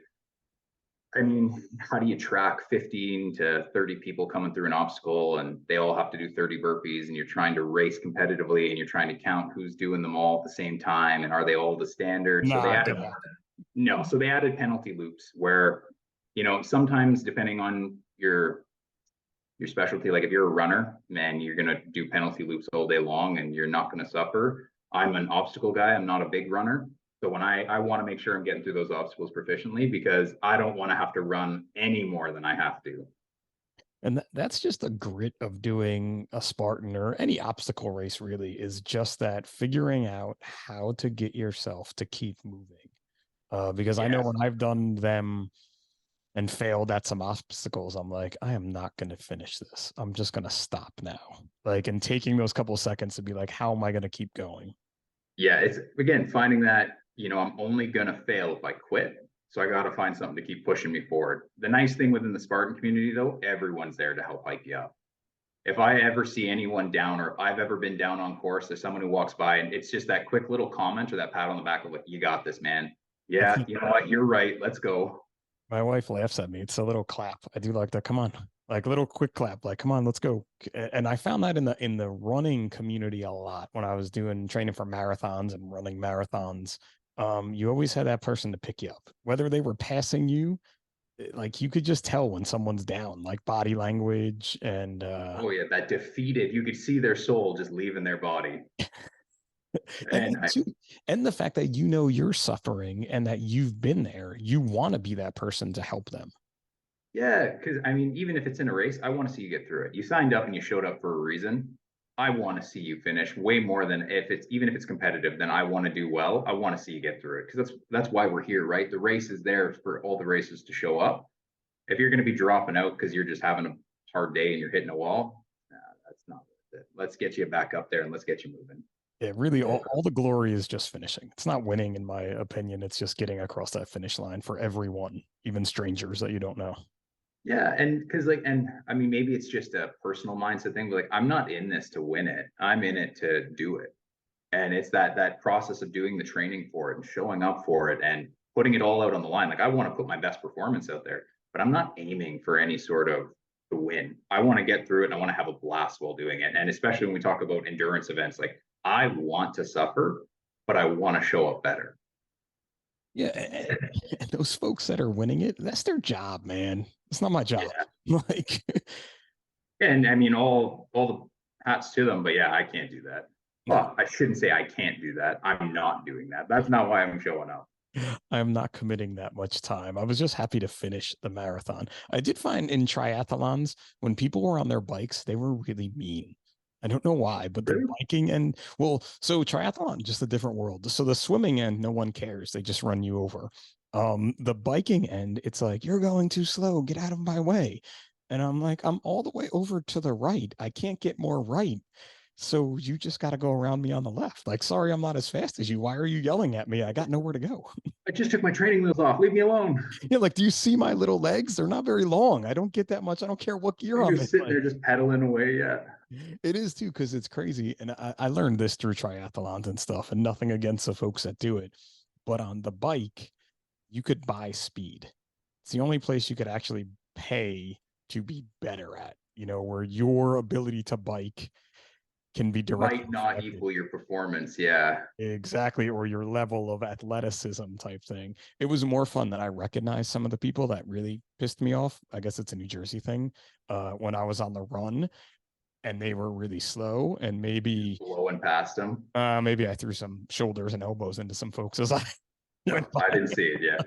I mean, how do you track 15 to 30 people coming through an obstacle and they all have to do 30 burpees and you're trying to race competitively and you're trying to count who's doing them all at the same time and are they all the standard? So they added penalty loops where sometimes depending on your specialty, like if you're a runner, man, you're going to do penalty loops all day long and you're not going to suffer. I'm an obstacle guy. I'm not a big runner. So when I want to make sure I'm getting through those obstacles proficiently, because I don't want to have to run any more than I have to. And that's just the grit of doing a Spartan or any obstacle race, really, is just that figuring out how to get yourself to keep moving. Because I know when I've done them and failed at some obstacles, I'm like, I am not going to finish this. I'm just going to stop now. Like, and taking those couple seconds to be like, how am I going to keep going? Yeah, it's again finding that, I'm only going to fail if I quit. So I got to find something to keep pushing me forward. The nice thing within the Spartan community, though, everyone's there to help hype you up. If I ever see anyone down, or I've ever been down on course, there's someone who walks by and it's just that quick little comment or that pat on the back of like, you got this, man. Yeah, you know what? You're right. Let's go. My wife laughs at me. It's a little clap. I do like that. Come on. Like a little quick clap, like, come on, let's go. And I found that in the running community a lot when I was doing training for marathons and running marathons. You always had that person to pick you up, whether they were passing you, like you could just tell when someone's down, like body language and oh yeah, that defeated, you could see their soul just leaving their body. and the fact that you're suffering and that you've been there, you want to be that person to help them. Yeah, because I mean, even if it's in a race, I want to see you get through it. You signed up and you showed up for a reason. I want to see you finish way more than even if it's competitive, then I want to do well. I want to see you get through it because that's why we're here, right? The race is there for all the races to show up. If you're going to be dropping out because you're just having a hard day and you're hitting a wall, that's not worth it. Let's get you back up there and let's get you moving. Yeah, really, all the glory is just finishing. It's not winning, in my opinion. It's just getting across that finish line for everyone, even strangers that you don't know. Yeah, and I mean, maybe it's just a personal mindset thing, but like I'm not in this to win it. I'm in it to do it. And it's that process of doing the training for it and showing up for it and putting it all out on the line. Like I want to put my best performance out there, but I'm not aiming for any sort of to win. I want to get through it and I want to have a blast while doing it. And especially when we talk about endurance events, like I want to suffer, but I want to show up better. Yeah, and those folks that are winning it, that's their job, man. It's not my job. Yeah. Like, and I mean, all the hats to them, but yeah, I can't do that. Well, I shouldn't say I can't do that. I'm not doing that. That's not why I'm showing up. I'm not committing that much time. I was just happy to finish the marathon. I did find in triathlons, when people were on their bikes, they were really mean. I don't know why, but the biking and so triathlon, just a different world. So the swimming end, no one cares. They just run you over. The biking end, it's like, you're going too slow. Get out of my way. And I'm like, I'm all the way over to the right. I can't get more right. So you just got to go around me on the left. Like, sorry, I'm not as fast as you. Why are you yelling at me? I got nowhere to go. I just took my training wheels off. Leave me alone. Yeah, like, do you see my little legs? They're not very long. I don't get that much. I don't care what gear I'm just sitting there, just pedaling away. Yeah, it is too, because it's crazy. And I learned this through triathlons and stuff, and nothing against the folks that do it. But on the bike, you could buy speed. It's the only place you could actually pay to be better at, where your ability to bike can be directly might not affected. Equal your performance. Yeah, exactly. Or your level of athleticism type thing. It was more fun that I recognized some of the people that really pissed me off. I guess it's a New Jersey thing. When I was on the run and they were really slow and maybe blowing past them. Maybe I threw some shoulders and elbows into some folks as I went by. I didn't see it yet.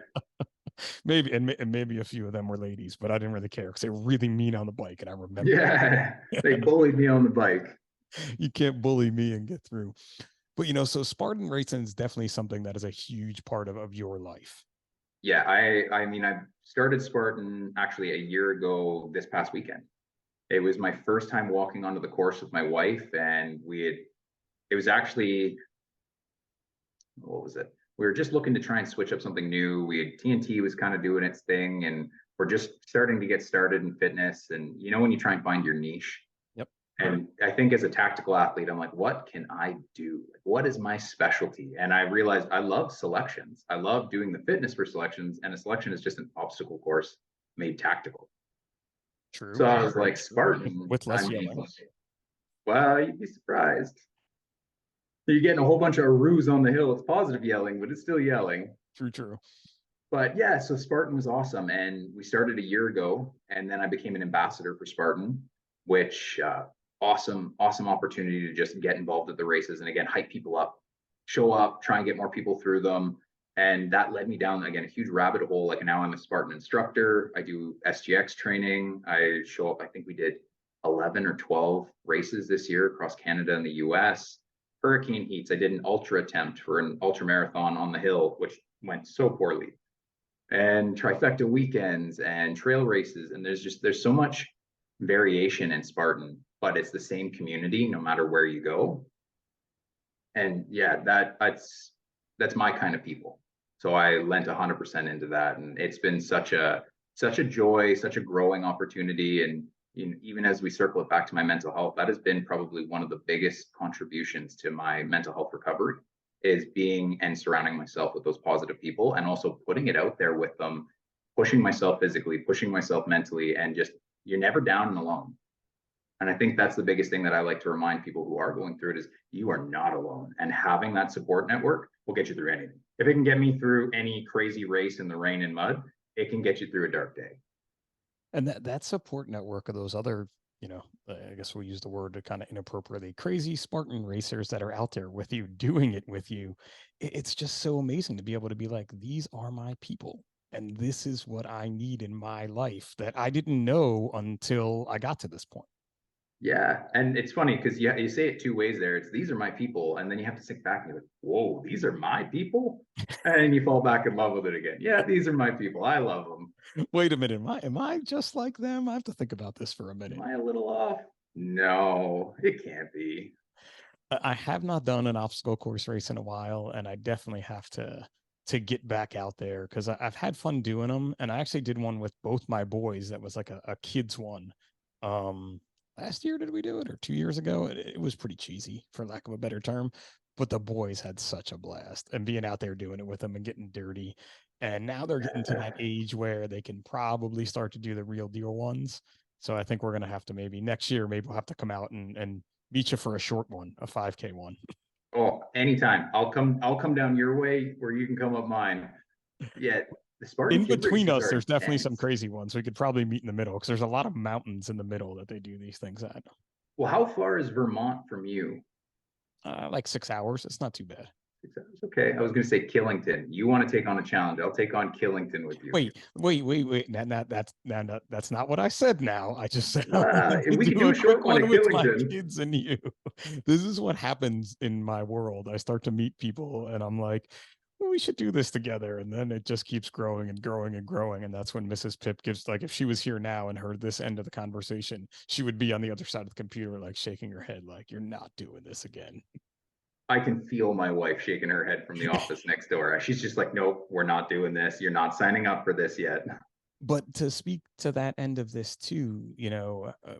Maybe, and maybe a few of them were ladies, but I didn't really care because they were really mean on the bike. And I remember. Yeah, they bullied me on the bike. You can't bully me and get through. But, so Spartan racing is definitely something that is a huge part of your life. Yeah, I mean, I started Spartan actually a year ago this past weekend. It was my first time walking onto the course with my wife, and it was actually, what was it? We were just looking to try and switch up something new. TNT was kind of doing its thing, and we're just starting to get started in fitness. And when you try and find your niche. And I think as a tactical athlete, I'm like, what can I do? What is my specialty? And I realized I love selections. I love doing the fitness for selections, and a selection is just an obstacle course made tactical. True. So I was like, Spartan. With less yelling. Well, you'd be surprised. You're getting a whole bunch of roos on the hill. It's positive yelling, but it's still yelling. True. But yeah, so Spartan was awesome. And we started a year ago, and then I became an ambassador for Spartan, which awesome opportunity to just get involved at the races and again, hype people up, show up, try and get more people through them. And that led me down again a huge rabbit hole. Like now I'm a Spartan instructor. I do SGX training. I show up. I think we did 11 or 12 races this year across Canada and the US. Hurricane heats. I did an ultra attempt for an ultra marathon on the hill, which went so poorly. And trifecta weekends and trail races. And there's so much variation in Spartan, but it's the same community no matter where you go. And yeah, that's my kind of people. So I lent 100% into that, and it's been such a joy, such a growing opportunity. And even as we circle it back to my mental health, that has been probably one of the biggest contributions to my mental health recovery, is being and surrounding myself with those positive people, and also putting it out there with them, pushing myself physically, pushing myself mentally, and just, you're never down and alone. And I think that's the biggest thing that I like to remind people who are going through it, is you are not alone. And having that support network will get you through anything. If it can get me through any crazy race in the rain and mud, it can get you through a dark day. And that support network of those other, I guess we'll use the word to kind of inappropriately, crazy Spartan racers that are out there with you, doing it with you. It's just so amazing to be able to be like, these are my people. And this is what I need in my life that I didn't know until I got to this point. Yeah, and it's funny because you say it two ways there. It's, these are my people, and then you have to sit back and you're like, whoa, these are my people, and you fall back in love with it again. Yeah, these are my people. I love them. Wait a minute, am I just like them? I have to think about this for a minute. Am I a little off? No, it can't be. I have not done an obstacle course race in a while, and I definitely have to get back out there because I've had fun doing them. And I actually did one with both my boys that was like a kids one. Last year did we do it, or 2 years ago? It was pretty cheesy, for lack of a better term, but the boys had such a blast, and being out there doing it with them and getting dirty. And now they're getting to that age where they can probably start to do the real deal ones. So I think we're gonna have to, maybe next year, maybe we'll have to come out and meet you for a short one, a 5K one. Oh, anytime. I'll come down your way where you can come up mine. Yeah, the Spartan In kid between races us, are there's definitely some intense. crazy ones. We could probably meet in the middle because there's a lot of mountains in the middle that they do these things at. Well, how far is Vermont from you? Like 6 hours. It's not too bad. 6 hours. Okay, I was going to say Killington. You want to take on a challenge? I'll take on Killington with you. Wait. That's not what I said. Now I just said if we could do a short one at with my Killington. kids and you. This is what happens in my world. I start to meet people, and I'm like, well, we should do this together, and then it just keeps growing and growing and growing. And that's when Mrs. Pip gives, like, if she was here now and heard this end of the conversation, she would be on the other side of the computer, like shaking her head, like, you're not doing this again. I can feel my wife shaking her head from the office next door. She's just like, nope, we're not doing this. You're not signing up for this yet. But to speak to that end of this too,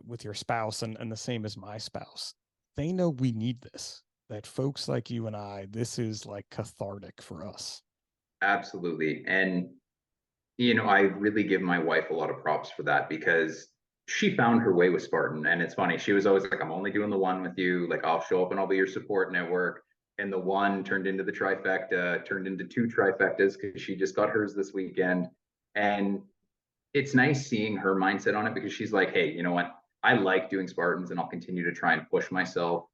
with your spouse, and the same as my spouse, they know we need this, that folks like you and I, this is like cathartic for us. Absolutely. And, I really give my wife a lot of props for that, because she found her way with Spartan. And it's funny, she was always like, I'm only doing the one with you. Like, I'll show up and I'll be your support network. And the one turned into the trifecta, turned into two trifectas, because she just got hers this weekend. And it's nice seeing her mindset on it, because she's like, hey, you know what? I like doing Spartans, and I'll continue to try and push myself,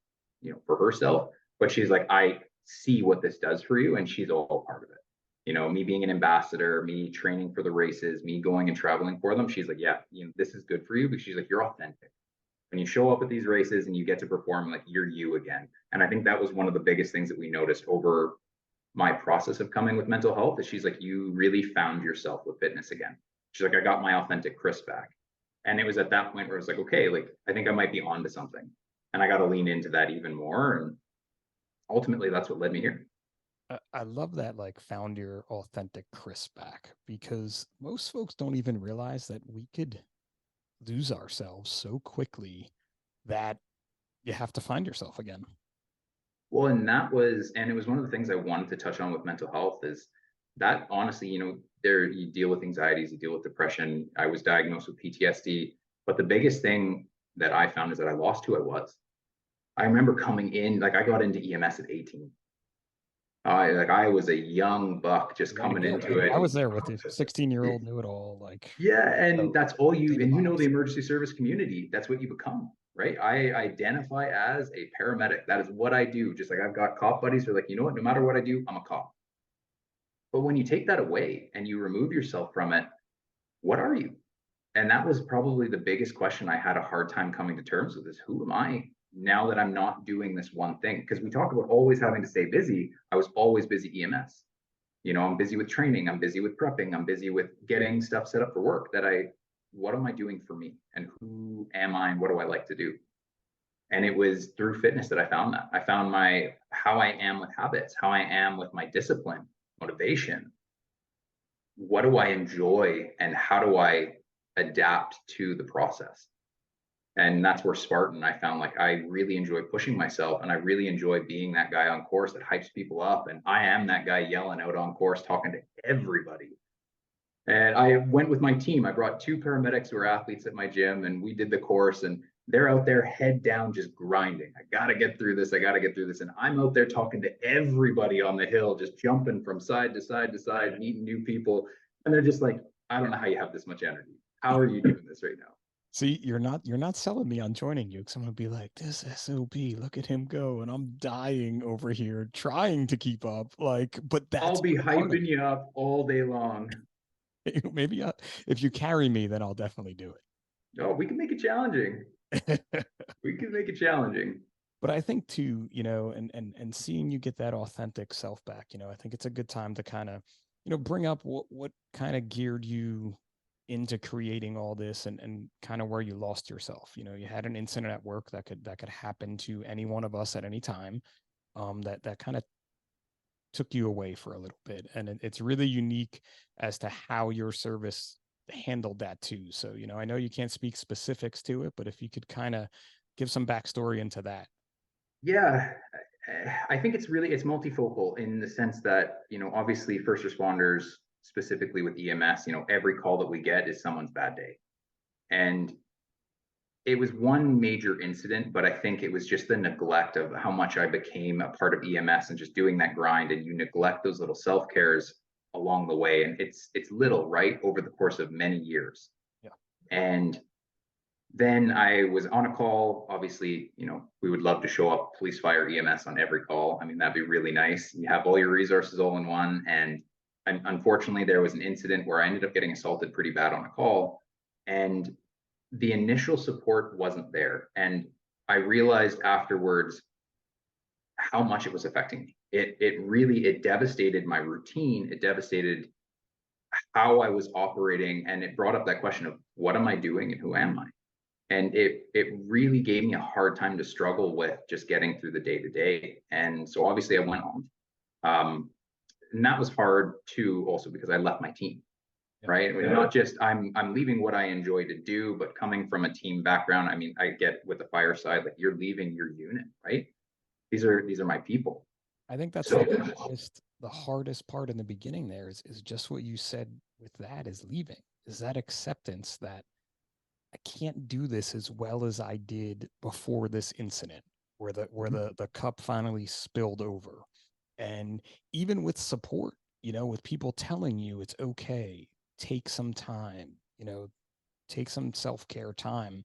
for herself. But she's like, I see what this does for you. And she's all part of it. Me being an ambassador, me training for the races, me going and traveling for them. She's like, yeah, this is good for you, because she's like, you're authentic. When you show up at these races and you get to perform, like, you're you again. And I think that was one of the biggest things that we noticed over my process of coming with mental health, is she's like, you really found yourself with fitness again. She's like, I got my authentic Chris back. And it was at that point where I was like, okay, like, I think I might be onto something. And I got to lean into that even more. And ultimately, that's what led me here. I love that, like, found your authentic Chris back, because most folks don't even realize that we could lose ourselves so quickly that you have to find yourself again. Well, and it was one of the things I wanted to touch on with mental health, is that honestly, there you deal with anxieties, you deal with depression. I was diagnosed with PTSD, but the biggest thing that I found is that I lost who I was. I remember coming in, like, I got into EMS at 18. I was a young buck just coming into it. I was there with you. 16-year-old knew it all. Like, yeah, and so, that's all you, data and the bombs. emergency service community, that's what you become, right? I identify as a paramedic. That is what I do. Just like I've got cop buddies who are like, you know what, no matter what I do, I'm a cop. But when you take that away and you remove yourself from it, what are you? And that was probably the biggest question I had a hard time coming to terms with, is who am I now that I'm not doing this one thing? Because we talk about always having to stay busy. I was always busy EMS. I'm busy with training, I'm busy with prepping, I'm busy with getting stuff set up for work. What am I doing for me, and who am I, and what do I like to do? And it was through fitness that I found that. I found how I am with habits, how I am with my discipline, motivation. What do I enjoy, and how do I adapt to the process? And that's where Spartan, I found like I really enjoy pushing myself, and I really enjoy being that guy on course that hypes people up. And I am that guy yelling out on course, talking to everybody. And I went with my team. I brought two paramedics who are athletes at my gym, and we did the course, and they're out there head down, just grinding. I got to get through this. I got to get through this. And I'm out there talking to everybody on the hill, just jumping from side to side to side, meeting new people. And they're just like, I don't know how you have this much energy. How are you doing this right now? See, you're not selling me on joining you, because I'm gonna be like, this SOB, look at him go, and I'm dying over here trying to keep up. Like, but I'll be hyping you up all day long. Maybe if you carry me, then I'll definitely do it. Oh, we can make it challenging. We can make it challenging. But I think too, and seeing you get that authentic self back, I think it's a good time to kind of, bring up what kind of geared you into creating all this, and kind of where you lost yourself. You had an incident at work that could happen to any one of us at any time. That kind of took you away for a little bit, and it's really unique as to how your service handled that too. So, I know you can't speak specifics to it, but if you could kind of give some backstory into that. Yeah, I think it's multifocal in the sense that, obviously first responders, specifically with EMS, every call that we get is someone's bad day. And it was one major incident, but I think it was just the neglect of how much I became a part of EMS and just doing that grind, and you neglect those little self-cares along the way. And it's little, right, over the course of many years. Yeah. And then I was on a call. Obviously, we would love to show up police, fire, EMS on every call. I mean, that'd be really nice. You have all your resources all in one. And unfortunately, there was an incident where I ended up getting assaulted pretty bad on a call. And the initial support wasn't there. And I realized afterwards how much it was affecting me. It devastated my routine. It devastated how I was operating. And it brought up that question of, what am I doing and who am I? And it really gave me a hard time to struggle with just getting through the day to day. And so obviously I went home. And that was hard too, also because I left my team. Right. Yeah. Not just I'm leaving what I enjoy to do, but coming from a team background. I mean, I get with the fire side, like, you're leaving your unit, right? These are my people. I think that's the hardest part in the beginning there is just what you said with that, is leaving, is that acceptance that I can't do this as well as I did before this incident, where the cup finally spilled over. And even with support, with people telling you it's okay, take some time, take some self-care time.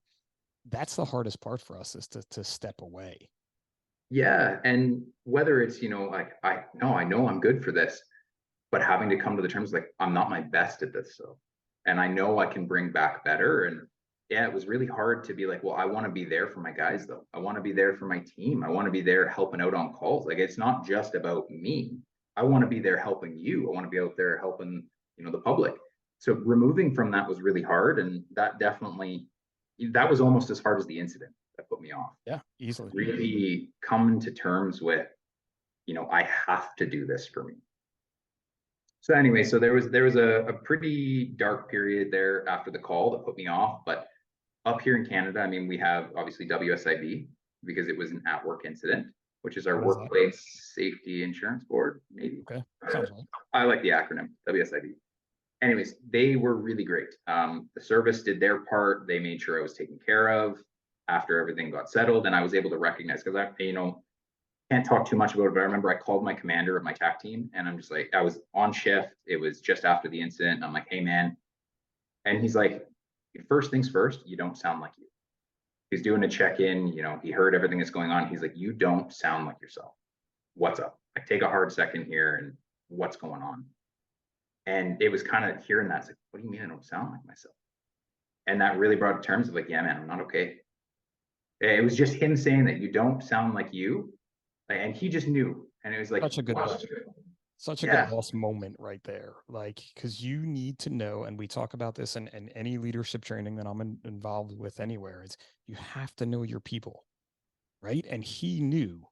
That's the hardest part for us, is to step away. Yeah. And whether it's, like, I know I'm good for this, but having to come to the terms, like, I'm not my best at this. So, and I know I can bring back better. And yeah, it was really hard to be like, well, I want to be there for my guys though. I want to be there for my team. I want to be there helping out on calls. Like, it's not just about me. I want to be there helping you. I want to be out there helping, the public. So removing from that was really hard. And that was almost as hard as the incident that put me off. Yeah, easily. Really coming to terms with, I have to do this for me. So anyway, so there was a pretty dark period there after the call that put me off. But up here in Canada, I mean, we have obviously WSIB, because it was an at-work incident, which is our Workplace Safety Insurance Board, maybe. Okay, sounds right. I like the acronym, WSIB. Anyways, they were really great. The service did their part. They made sure I was taken care of after everything got settled, and I was able to recognize, because can't talk too much about it, but I remember I called my commander of my TAC team, and I'm just like, I was on shift. It was just after the incident. I'm like, hey man. And he's like, first things first, you don't sound like you. He's doing a check-in, he heard everything that's going on. He's like, you don't sound like yourself. What's up? Like, take a hard second here, and what's going on? And it was kind of hearing that, it's like, what do you mean I don't sound like myself? And that really brought to terms of like, yeah, man, I'm not okay. It was just him saying that you don't sound like you. And he just knew. And it was like, such a good, wow. Such a good boss moment right there. Like, because you need to know, and we talk about this in any leadership training that I'm involved with anywhere, is you have to know your people, right? And he knew,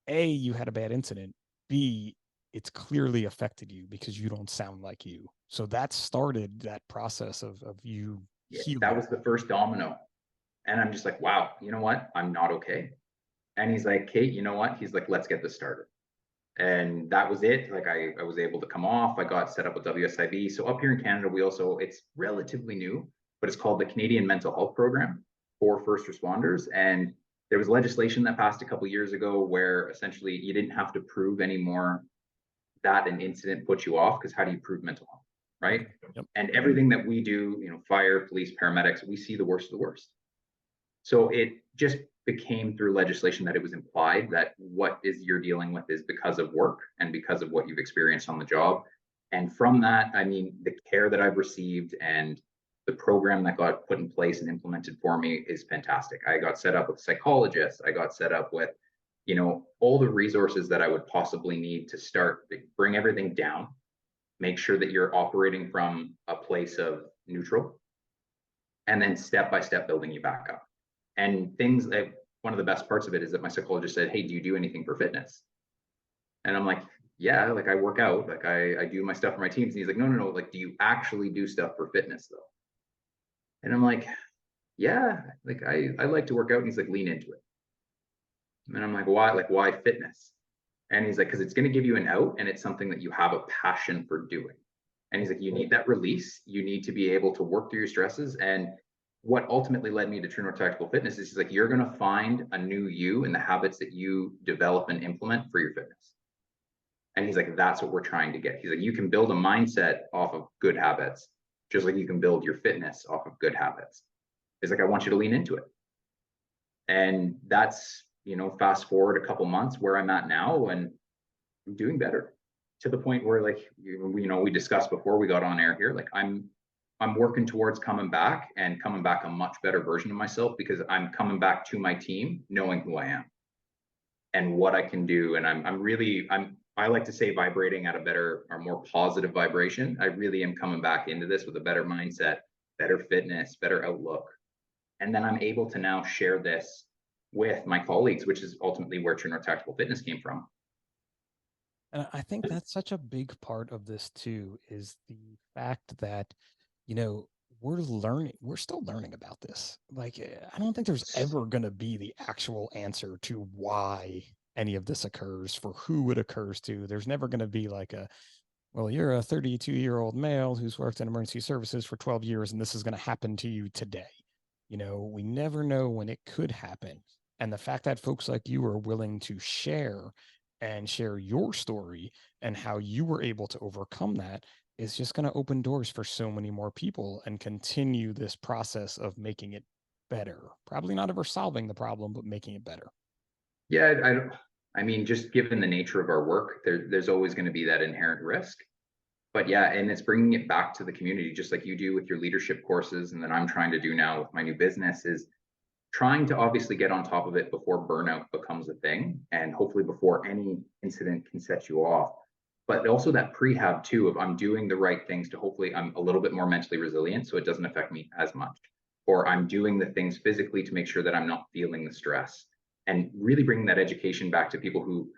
A, you had a bad incident. B, it's clearly affected you because you don't sound like you. So that started that process of you healing. That was the first domino. And I'm just like, wow, you know what? I'm not okay. And he's like, Kate, you know what? He's like, let's get this started. And that was it. Like I was able to come off. I got set up with WSIB. So up here in Canada, it's relatively new, but it's called the Canadian Mental Health Program for first responders. And there was legislation that passed a couple of years ago where essentially you didn't have to prove anymore that an incident put you off, because how do you prove mental health, right? Yep. And everything that we do, fire, police, paramedics, we see the worst of the worst. So it just became through legislation that it was implied that what is you're dealing with is because of work and because of what you've experienced on the job. And from that, I mean, the care that I've received and the program that got put in place and implemented for me is fantastic. I got set up with a psychologist. I got set up with, all the resources that I would possibly need to start, bring everything down, make sure that you're operating from a place of neutral, and then step by step building you back up. And things that one of the best parts of it is that my psychologist said, hey, do you do anything for fitness? And I'm like, yeah, like I work out, like I do my stuff for my teams. And he's like, no, like, do you actually do stuff for fitness though? And I'm like, yeah, like I like to work out. And he's like, lean into it. And I'm like, why? Like, why fitness? And he's like, because it's going to give you an out, and it's something that you have a passion for doing. And he's like, you need that release. You need to be able to work through your stresses. And what ultimately led me to True North Tactical Fitness is he's like, you're going to find a new you in the habits that you develop and implement for your fitness. And he's like, that's what we're trying to get. He's like, you can build a mindset off of good habits, just like you can build your fitness off of good habits. He's like, I want you to lean into it. And that's, fast forward a couple months where I'm at now, and I'm doing better, to the point where, like, we discussed before we got on air here, like I'm working towards coming back a much better version of myself, because I'm coming back to my team knowing who I am and what I can do. And I like to say vibrating at a better or more positive vibration. I really am coming back into this with a better mindset, better fitness, better outlook. And then I'm able to now share this with my colleagues, which is ultimately where True North Tactical Fitness came from. And I think that's such a big part of this too, is the fact that, we're still learning about this. Like, I don't think there's ever going to be the actual answer to why any of this occurs, for who it occurs to. There's never going to be like well, you're a 32-year-old male who's worked in emergency services for 12 years, and this is going to happen to you today. We never know when it could happen. And the fact that folks like you are willing to share your story and how you were able to overcome that is just going to open doors for so many more people and continue this process of making it better. Probably not ever solving the problem, but making it better. Yeah, I mean, just given the nature of our work, there's always going to be that inherent risk. But yeah, and it's bringing it back to the community, just like you do with your leadership courses, and then I'm trying to do now with my new business, is trying to obviously get on top of it before burnout becomes a thing, and hopefully before any incident can set you off. But also that prehab too, of I'm doing the right things to hopefully I'm a little bit more mentally resilient so it doesn't affect me as much. Or I'm doing the things physically to make sure that I'm not feeling the stress. And really bringing that education back to people who,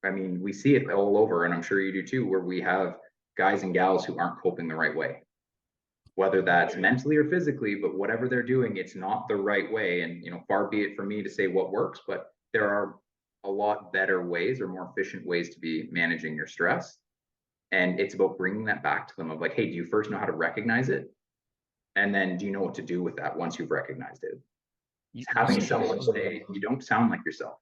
I mean, we see it all over, and I'm sure you do too, where we have guys and gals who aren't coping the right way, whether that's mentally or physically, but whatever they're doing, it's not the right way. And, far be it for me to say what works, but there are a lot better ways or more efficient ways to be managing your stress. And it's about bringing that back to them of like, hey, do you first know how to recognize it? And then do you know what to do with that once you've recognized it? Having someone say, you don't sound like yourself.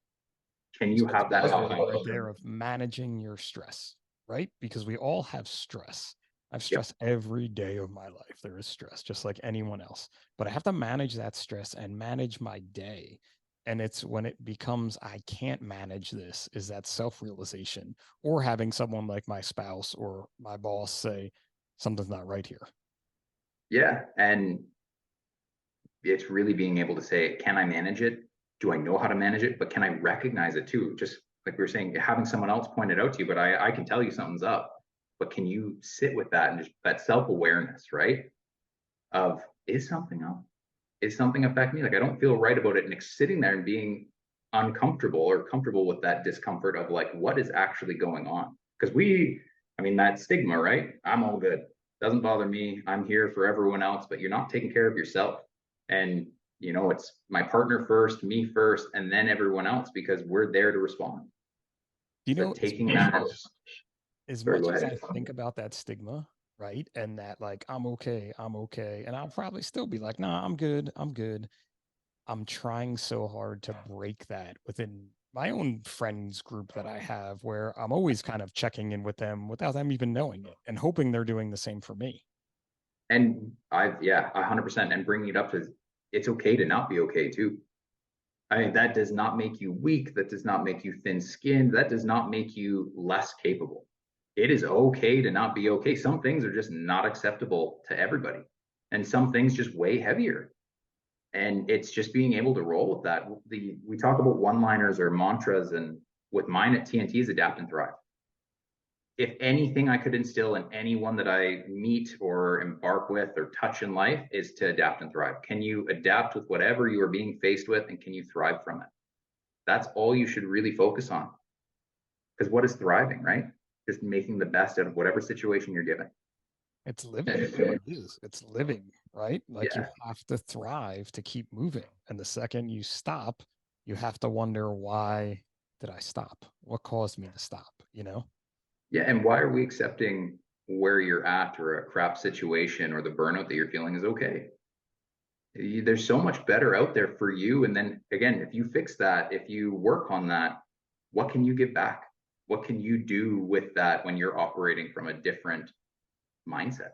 Can you have that right there of managing your stress, right? Because we all have stress. I have stress every day of my life. There is stress, just like anyone else. But I have to manage that stress and manage my day. And it's when it becomes, I can't manage this, is that self-realization, or having someone like my spouse or my boss say, something's not right here. Yeah. And it's really being able to say, can I manage it? Do I know how to manage it? But can I recognize it too? Just like we were saying, having someone else point it out to you, but I can tell you something's up. But can you sit with that and just that self-awareness, right? Of, is something up? Is something affecting me? Like, I don't feel right about it. And sitting there and being uncomfortable or comfortable with that discomfort of like, what is actually going on? Because that stigma, right? I'm all good. Doesn't bother me. I'm here for everyone else, but you're not taking care of yourself. And, it's my partner first, me first, and then everyone else, because we're there to respond. Taking that as much as I think about that stigma, right? And that like, I'm okay. And I'll probably still be like, nah, I'm good. I'm trying so hard to break that within my own friends group that I have, where I'm always kind of checking in with them without them even knowing it and hoping they're doing the same for me. And 100%. And bringing it up to, it's okay to not be okay too. I mean, that does not make you weak. That does not make you thin-skinned. That does not make you less capable. It is okay to not be okay. Some things are just not acceptable to everybody. And some things just weigh heavier. And it's just being able to roll with that. We talk about one-liners or mantras, and with mine at TNT is adapt and thrive. If anything I could instill in anyone that I meet or embark with or touch in life is to adapt and thrive. Can you adapt with whatever you are being faced with, and can you thrive from it? That's all you should really focus on. Because what is thriving, right? Just making the best out of whatever situation you're given. It's living. It is. It's living, right? Like you have to thrive to keep moving. And the second you stop, you have to wonder, why did I stop? What caused me to stop? Yeah. And why are we accepting where you're at, or a crap situation, or the burnout that you're feeling is okay? There's so much better out there for you. And then again, if you fix that, if you work on that, what can you give back? What can you do with that when you're operating from a different mindset?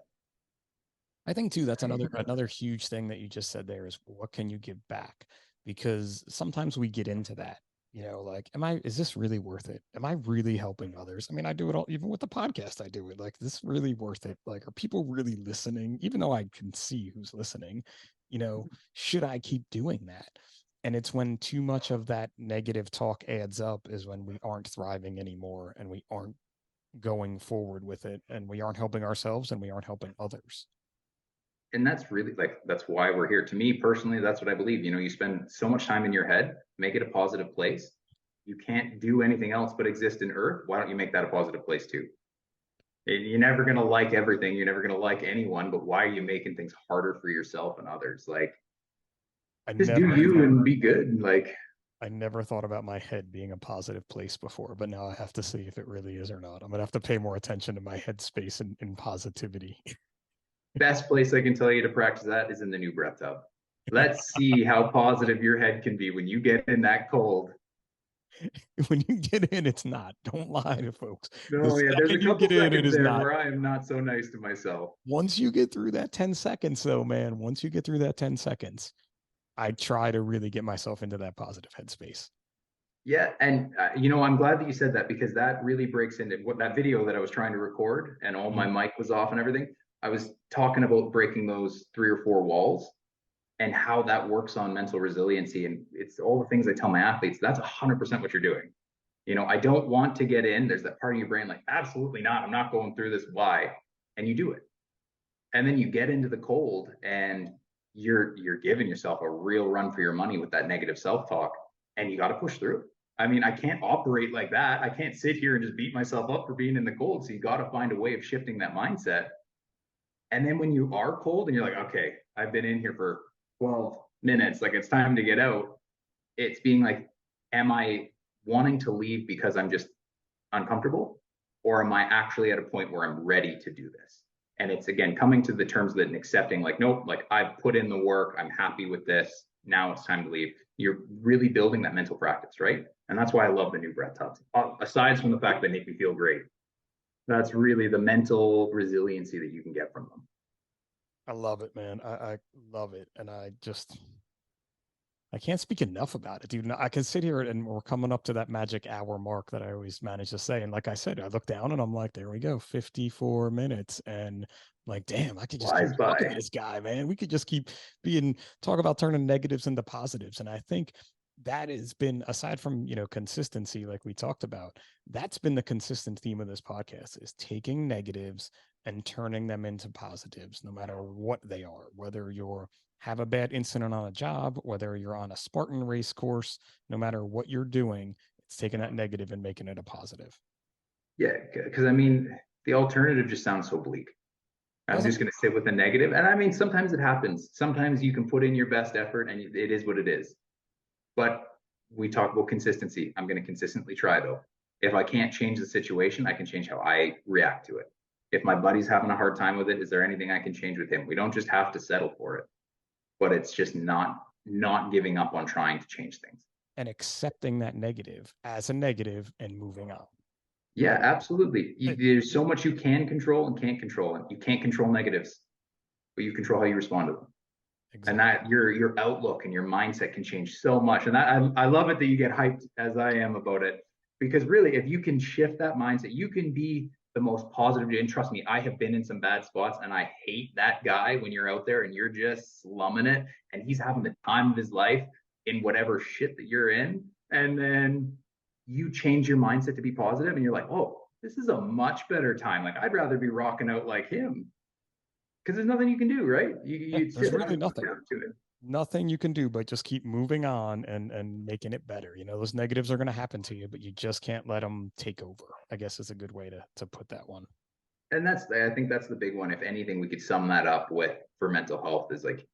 I think too, that's another huge thing that you just said there, is what can you give back? Because sometimes we get into that, like, is this really worth it? Am I really helping others? I mean, I do it all, even with the podcast, I do it like, this really worth it? Like, are people really listening? Even though I can see who's listening, should I keep doing that? And it's when too much of that negative talk adds up, is when we aren't thriving anymore, and we aren't going forward with it, and we aren't helping ourselves, and we aren't helping others. And that's really, like, that's why we're here. To me personally, that's what I believe. You spend so much time in your head, make it a positive place. You can't do anything else but exist in earth. Why don't you make that a positive place too? You're never going to like everything. You're never going to like anyone, but why are you making things harder for yourself and others? Like, just do you and be good. Like, I never thought about my head being a positive place before, but now I have to see if it really is or not. I'm going to have to pay more attention to my headspace and positivity. Best place I can tell you to practice that is in the new breath tub. Let's see how positive your head can be when you get in that cold. When you get in, it's not. Don't lie to folks. No, there's a couple seconds there where I am not so nice to myself. Once you get through that 10 seconds, though, man, once you get through that 10 seconds, I try to really get myself into that positive headspace. Yeah. And, I'm glad that you said that, because that really breaks into what that video that I was trying to record, and all my mic was off and everything. I was talking about breaking those 3 or 4 walls and how that works on mental resiliency. And it's all the things I tell my athletes. That's 100% what you're doing. I don't want to get in. There's that part of your brain like, absolutely not. I'm not going through this. Why? And you do it. And then you get into the cold, and you're giving yourself a real run for your money with that negative self-talk, and you got to push through. I mean, I can't operate like that. I can't sit here and just beat myself up for being in the cold. So you got to find a way of shifting that mindset. And then when you are cold and you're like, okay, I've been in here for 12 minutes, like, it's time to get out. It's being like, am I wanting to leave because I'm just uncomfortable? Or am I actually at a point where I'm ready to do this? And it's, again, coming to the terms of it and accepting, like, nope, like, I've put in the work. I'm happy with this. Now it's time to leave. You're really building that mental practice, right? And that's why I love the new breath tubs. Aside from the fact they make me feel great, that's really the mental resiliency that you can get from them. I love it, man. I love it. And I can't speak enough about it, dude. I can sit here and we're coming up to that magic hour mark that I always manage to say. And like I said, I look down and I'm like, there we go, 54 minutes. And like, damn, I could just keep talking to this guy, man. We could just keep talk about turning negatives into positives. And I think that has been, aside from, consistency, like we talked about, that's been the consistent theme of this podcast, is taking negatives and turning them into positives, no matter what they are, whether you're have a bad incident on a job, whether you're on a Spartan race course, no matter what you're doing, it's taking that negative and making it a positive. Yeah, because I mean, the alternative just sounds so bleak. I'm just going to sit with the negative. And I mean, sometimes it happens. Sometimes you can put in your best effort and it is what it is. But we talk about consistency. I'm going to consistently try, though. If I can't change the situation, I can change how I react to it. If my buddy's having a hard time with it, is there anything I can change with him? We don't just have to settle for it, but it's just not giving up on trying to change things. And accepting that negative as a negative and moving on. Yeah, absolutely. There's so much you can control and can't control. And you can't control negatives, but you control how you respond to them. Exactly. And that your outlook and your mindset can change so much. And I love it that you get hyped as I am about it, because really, if you can shift that mindset, you can be the most positive. And trust me, I have been in some bad spots, and I hate that guy when you're out there and you're just slumming it, and he's having the time of his life in whatever shit that you're in, and then you change your mindset to be positive, and you're like, oh, this is a much better time. Like, I'd rather be rocking out like him. Because there's nothing you can do, right? There's really nothing. Nothing you can do but just keep moving on and making it better. Those negatives are going to happen to you, but you just can't let them take over, I guess is a good way to put that one. And I think that's the big one. If anything, we could sum that up with for mental health is like,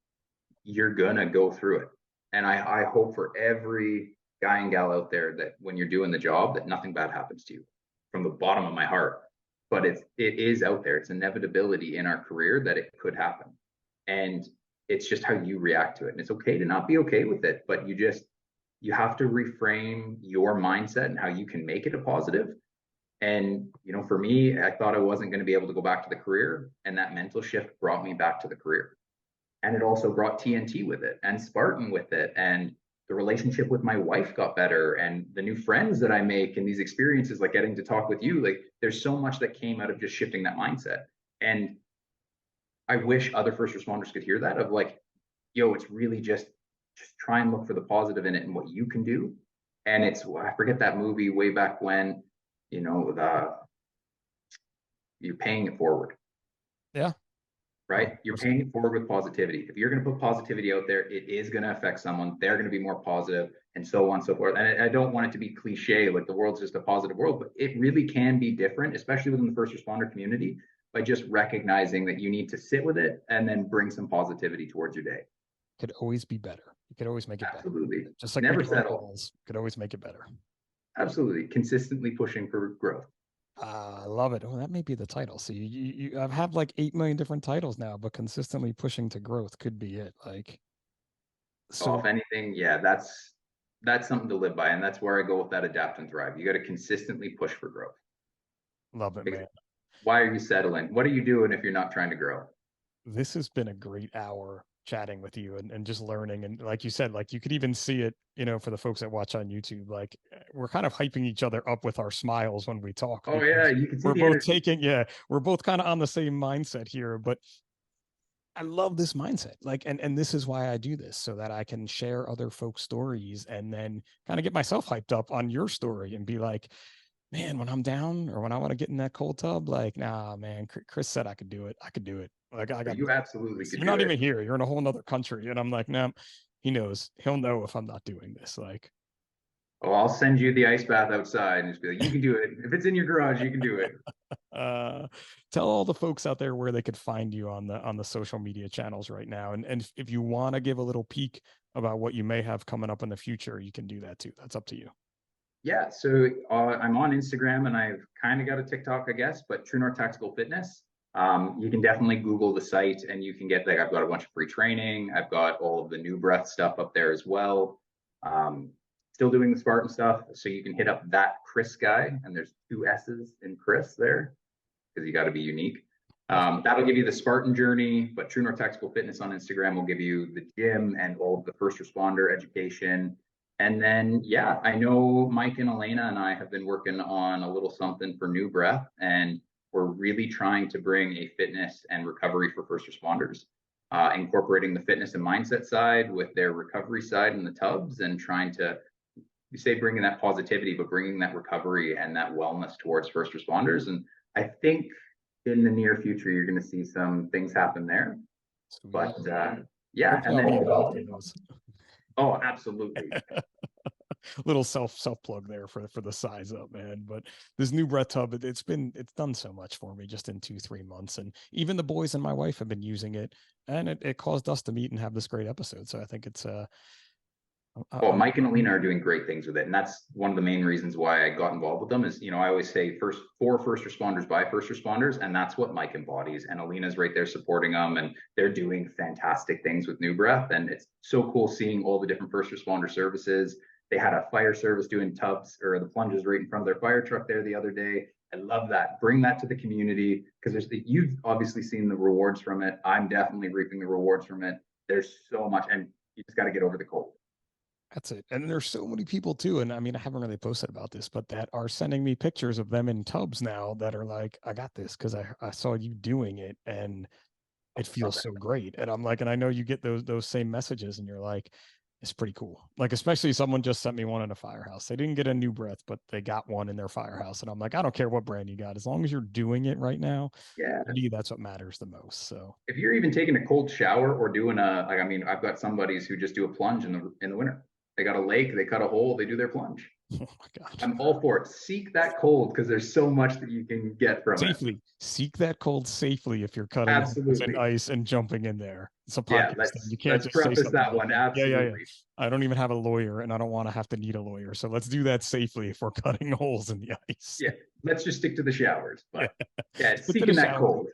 you're going to go through it. And I hope for every guy and gal out there that when you're doing the job, that nothing bad happens to you, from the bottom of my heart. But it is out there. It's inevitability in our career that it could happen. And it's just how you react to it. And it's okay to not be okay with it, but you have to reframe your mindset and how you can make it a positive. And, for me, I thought I wasn't going to be able to go back to the career. And that mental shift brought me back to the career. And it also brought TNT with it and Spartan with it. And the relationship with my wife got better, and the new friends that I make and these experiences, like getting to talk with you, like there's so much that came out of just shifting that mindset. And I wish other first responders could hear that, of like, yo, it's really just try and look for the positive in it and what you can do. And I forget that movie way back when, you're paying it forward. Yeah. Right? You're paying it forward with positivity. If you're going to put positivity out there, it is going to affect someone. They're going to be more positive, and so on and so forth. And I don't want it to be cliche, like the world's just a positive world, but it really can be different, especially within the first responder community, by just recognizing that you need to sit with it and then bring some positivity towards your day. Could always be better. You could always make it Absolutely. Better. Just like never settle. Could always make it better. Absolutely. Consistently pushing for growth. I love it. Oh, that may be the title. So you I've had like 8 million different titles now, but consistently pushing to growth could be it. Like, so if anything, yeah, that's something to live by, and that's where I go with that adapt and thrive. You got to consistently push for growth. Love it, man. Why are you settling? What are you doing if you're not trying to grow? This has been a great hour chatting with you and just learning. And like you said, like you could even see it, for the folks that watch on YouTube, like we're kind of hyping each other up with our smiles when we talk. Oh yeah, you can see we're both kind of on the same mindset here, but I love this mindset. Like, and this is why I do this, so that I can share other folks' stories and then kind of get myself hyped up on your story and be like, man, when I'm down or when I want to get in that cold tub, like, nah, man, Chris said I could do it. I could do it. Like, you absolutely could. You're not even here. You're in a whole nother country. And I'm like, nah, he knows. He'll know if I'm not doing this. Like, oh, I'll send you the ice bath outside and just be like, you can do it. If it's in your garage, you can do it. Tell all the folks out there where they could find you on the social media channels right now. And if you want to give a little peek about what you may have coming up in the future, you can do that too. That's up to you. Yeah, so I'm on Instagram, and I've kind of got a TikTok, I guess, but True North Tactical Fitness. You can definitely Google the site, and you can get, like, I've got a bunch of free training. I've got all of the new breath stuff up there as well. still doing the Spartan stuff. So you can hit up that Chris guy, and there's 2 S's in Chris there because you got to be unique. That'll give you the Spartan journey, but True North Tactical Fitness on Instagram will give you the gym and all of the first responder education. And then, yeah, I know Mike and Elena and I have been working on a little something for New Breath, and we're really trying to bring a fitness and recovery for first responders, incorporating the fitness and mindset side with their recovery side in the tubs, and trying to, you say, bringing that positivity, but bringing that recovery and that wellness towards first responders. And I think in the near future, you're going to see some things happen there. Sweet. But yeah, and then oh, absolutely. Little self plug there for the size up, man. But this New Breath tub, it's done so much for me just in 2-3 months, and even the boys and my wife have been using it, and it caused us to meet and have this great episode. So I think it's well, Mike and Alina are doing great things with it, and that's one of the main reasons why I got involved with them. Is, you know, I always say for first responders by first responders, and that's what Mike embodies. And Alina's right there supporting them, and they're doing fantastic things with New Breath, and it's so cool seeing all the different first responder services. They had a fire service doing tubs or the plunges right in front of their fire truck there the other day. I love that. Bring that to the community, because you've obviously seen the rewards from it. I'm definitely reaping the rewards from it. There's so much, and you just got to get over the cold. That's it. And there's so many people too. And I mean, I haven't really posted about this, but that are sending me pictures of them in tubs now that are like, I got this because I saw you doing it and it feels so great. And I'm like, and I know you get those same messages, and you're like, it's pretty cool. Like, especially someone just sent me one in a firehouse. They didn't get a New Breath, but they got one in their firehouse. And I'm like, I don't care what brand you got, as long as you're doing it right now. Yeah, to me, that's what matters the most. So if you're even taking a cold shower or doing like, I mean, I've got some buddies who just do a plunge in the winter. They got a lake, they cut a hole, they do their plunge. Oh my God. I'm all for it. Seek that cold, because there's so much that you can get from safely. it. Seek that cold safely if you're cutting in ice and jumping in there. It's a podcast. Yeah, you can't let's preface that one. Absolutely. Yeah. I don't even have a lawyer, and I don't want to have to need a lawyer. So let's do that safely if we're cutting holes in the ice. Yeah, let's just stick to the showers. But yeah, seeking that cold.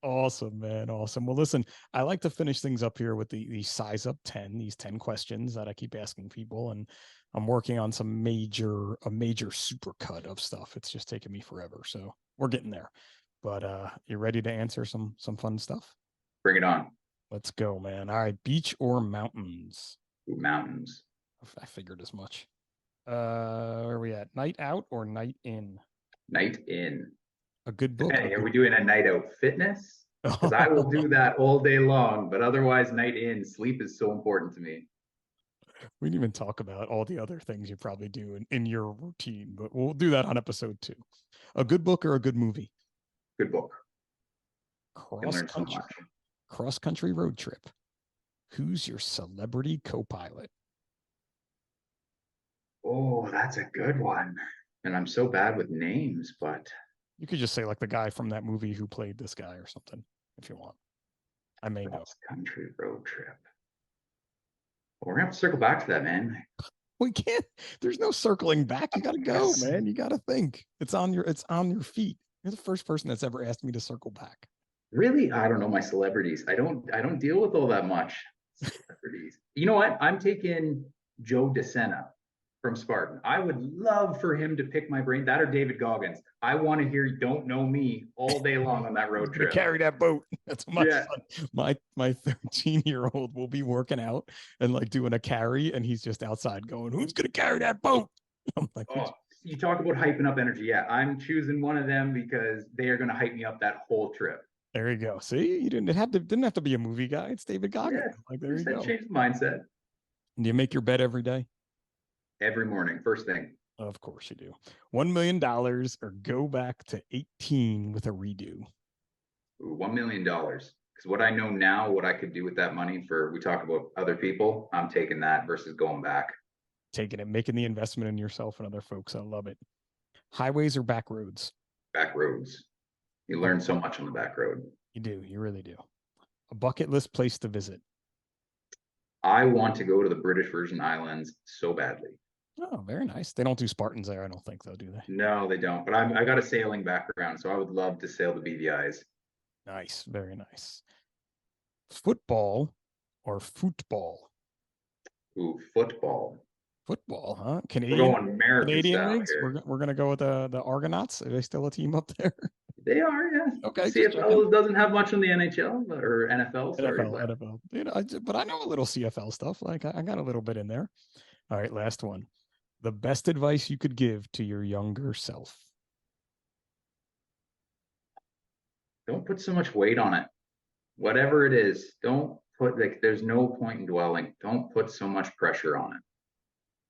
Awesome, man. Awesome. Well, listen, I like to finish things up here with the size up 10, these 10 questions that I keep asking people. And I'm working on a major super cut of stuff. It's just taking me forever. So we're getting there. But you ready to answer some fun stuff? Bring it on. Let's go, man. All right. Beach or mountains? Mountains. I figured as much. Where are we at? Night out or night in? Night in. A good book. Hey, are we doing a night out fitness? Because I will do that all day long, but otherwise night in. Sleep is so important to me. We didn't even talk about all the other things you probably do in your routine, but we'll do that on episode 2. A good book or a good movie? Good book. Cross country road trip. Who's your celebrity co-pilot? Oh, that's a good one. And I'm so bad with names, but you could just say like the guy from that movie who played this guy or something if you want. I may know. Cross country road trip. Well, we're gonna have to circle back to that, man. We can't. There's no circling back. You gotta go, man. You gotta think. It's on your feet. You're the first person that's ever asked me to circle back. Really? I don't know my celebrities. I don't deal with all that much celebrities. You know what? I'm taking Joe DeSena from Spartan. I would love for him to pick my brain. That or David Goggins. I want to hear "Don't Know Me" all day long on that road trip. Carry that boat. That's my son. My 13-year-old will be working out and like doing a carry, and he's just outside going, "Who's gonna carry that boat?" I'm like, oh, you talk about hyping up energy. Yeah, I'm choosing one of them because they are going to hype me up that whole trip. There you go. See, you didn't have to be a movie guy. It's David Goggins. Yeah, like there you go. Change the mindset. Do you make your bed every day? Every morning, first thing. Of course you do. $1 million or go back to 18 with a redo. $1 million. Because what I know now, what I could do with that money we talk about other people, I'm taking that versus going back. Taking it, making the investment in yourself and other folks. I love it. Highways or back roads? Back roads. You learn so much on the back road. You do. You really do. A bucket list place to visit? I want to go to the British Virgin Islands so badly. Oh, very nice. They don't do Spartans there, I don't think, though, do they? No, they don't. But I got a sailing background, so I would love to sail the BVIs. Nice. Very nice. Football or football? Ooh, football. Football, huh? We're going American Canadian style leagues. here. We're gonna go with the Argonauts. Are they still a team up there? They are, yeah. Okay, CFL doesn't have much on the NHL or NFL. Sorry, NFL. You know, but I know a little CFL stuff. Like I got a little bit in there. All right, last one. The best advice you could give to your younger self. Don't put so much weight on it. Whatever it is, don't put like. There's no point in dwelling. Don't put so much pressure on it.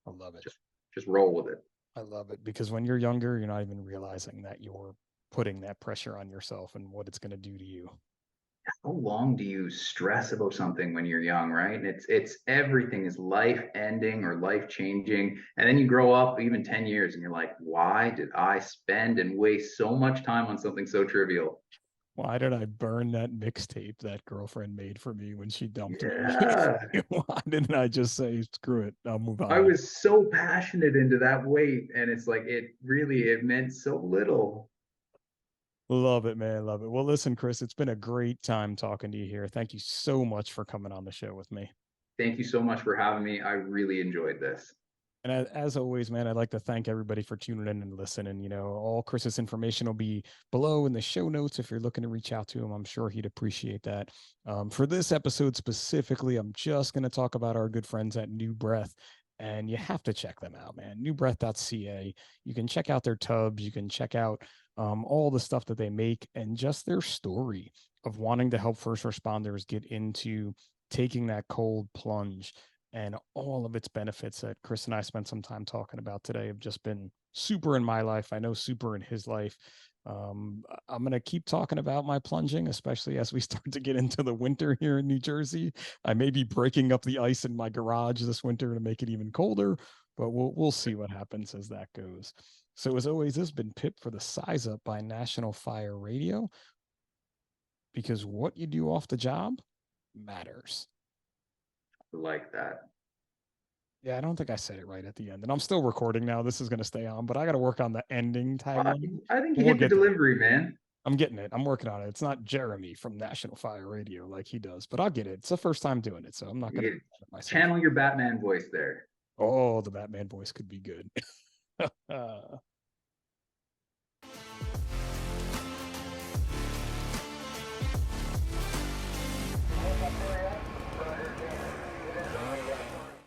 I love it. Just roll with it. I love it because when you're younger, you're not even realizing that you're putting that pressure on yourself and what it's going to do to you. How long do you stress about something when you're young, right? And it's everything is life ending or life changing. And then you grow up even 10 years and you're like, why did I spend and waste so much time on something so trivial? Why did I burn that mixtape that girlfriend made for me when she dumped me? Why didn't I just say, screw it, I'll move on? I was so passionate into that weight, and it's like it meant so little. Love it, man. Love it. Well, listen, Chris, it's been a great time talking to you here. Thank you so much for coming on the show with me. Thank you so much for having me. I really enjoyed this. And as always, man, I'd like to thank everybody for tuning in and listening. You know, all Chris's information will be below in the show notes if you're looking to reach out to him. I'm sure he'd appreciate that. For this episode specifically, I'm just going to talk about our good friends at New Breath. And you have to check them out, man. Newbreath.ca. You can check out their tubs. You can check out all the stuff that they make and just their story of wanting to help first responders get into taking that cold plunge. And all of its benefits that Chris and I spent some time talking about today have just been super in my life. I know super in his life. I'm going to keep talking about my plunging, especially as we start to get into the winter here in New Jersey. I may be breaking up the ice in my garage this winter to make it even colder, but we'll see what happens as that goes. So as always, this has been Pip for the Size Up by National Fire Radio, because what you do off the job matters. Like that. Yeah, I don't think I said it right at the end. And I'm still recording now. This is going to stay on, but I got to work on the ending tagline. I think you get the delivery, man. I'm getting it. I'm working on it. It's not Jeremy from National Fire Radio like he does, but I'll get it. It's the first time doing it, so I'm not going to myself. Channel your Batman voice there. Oh, the Batman voice could be good.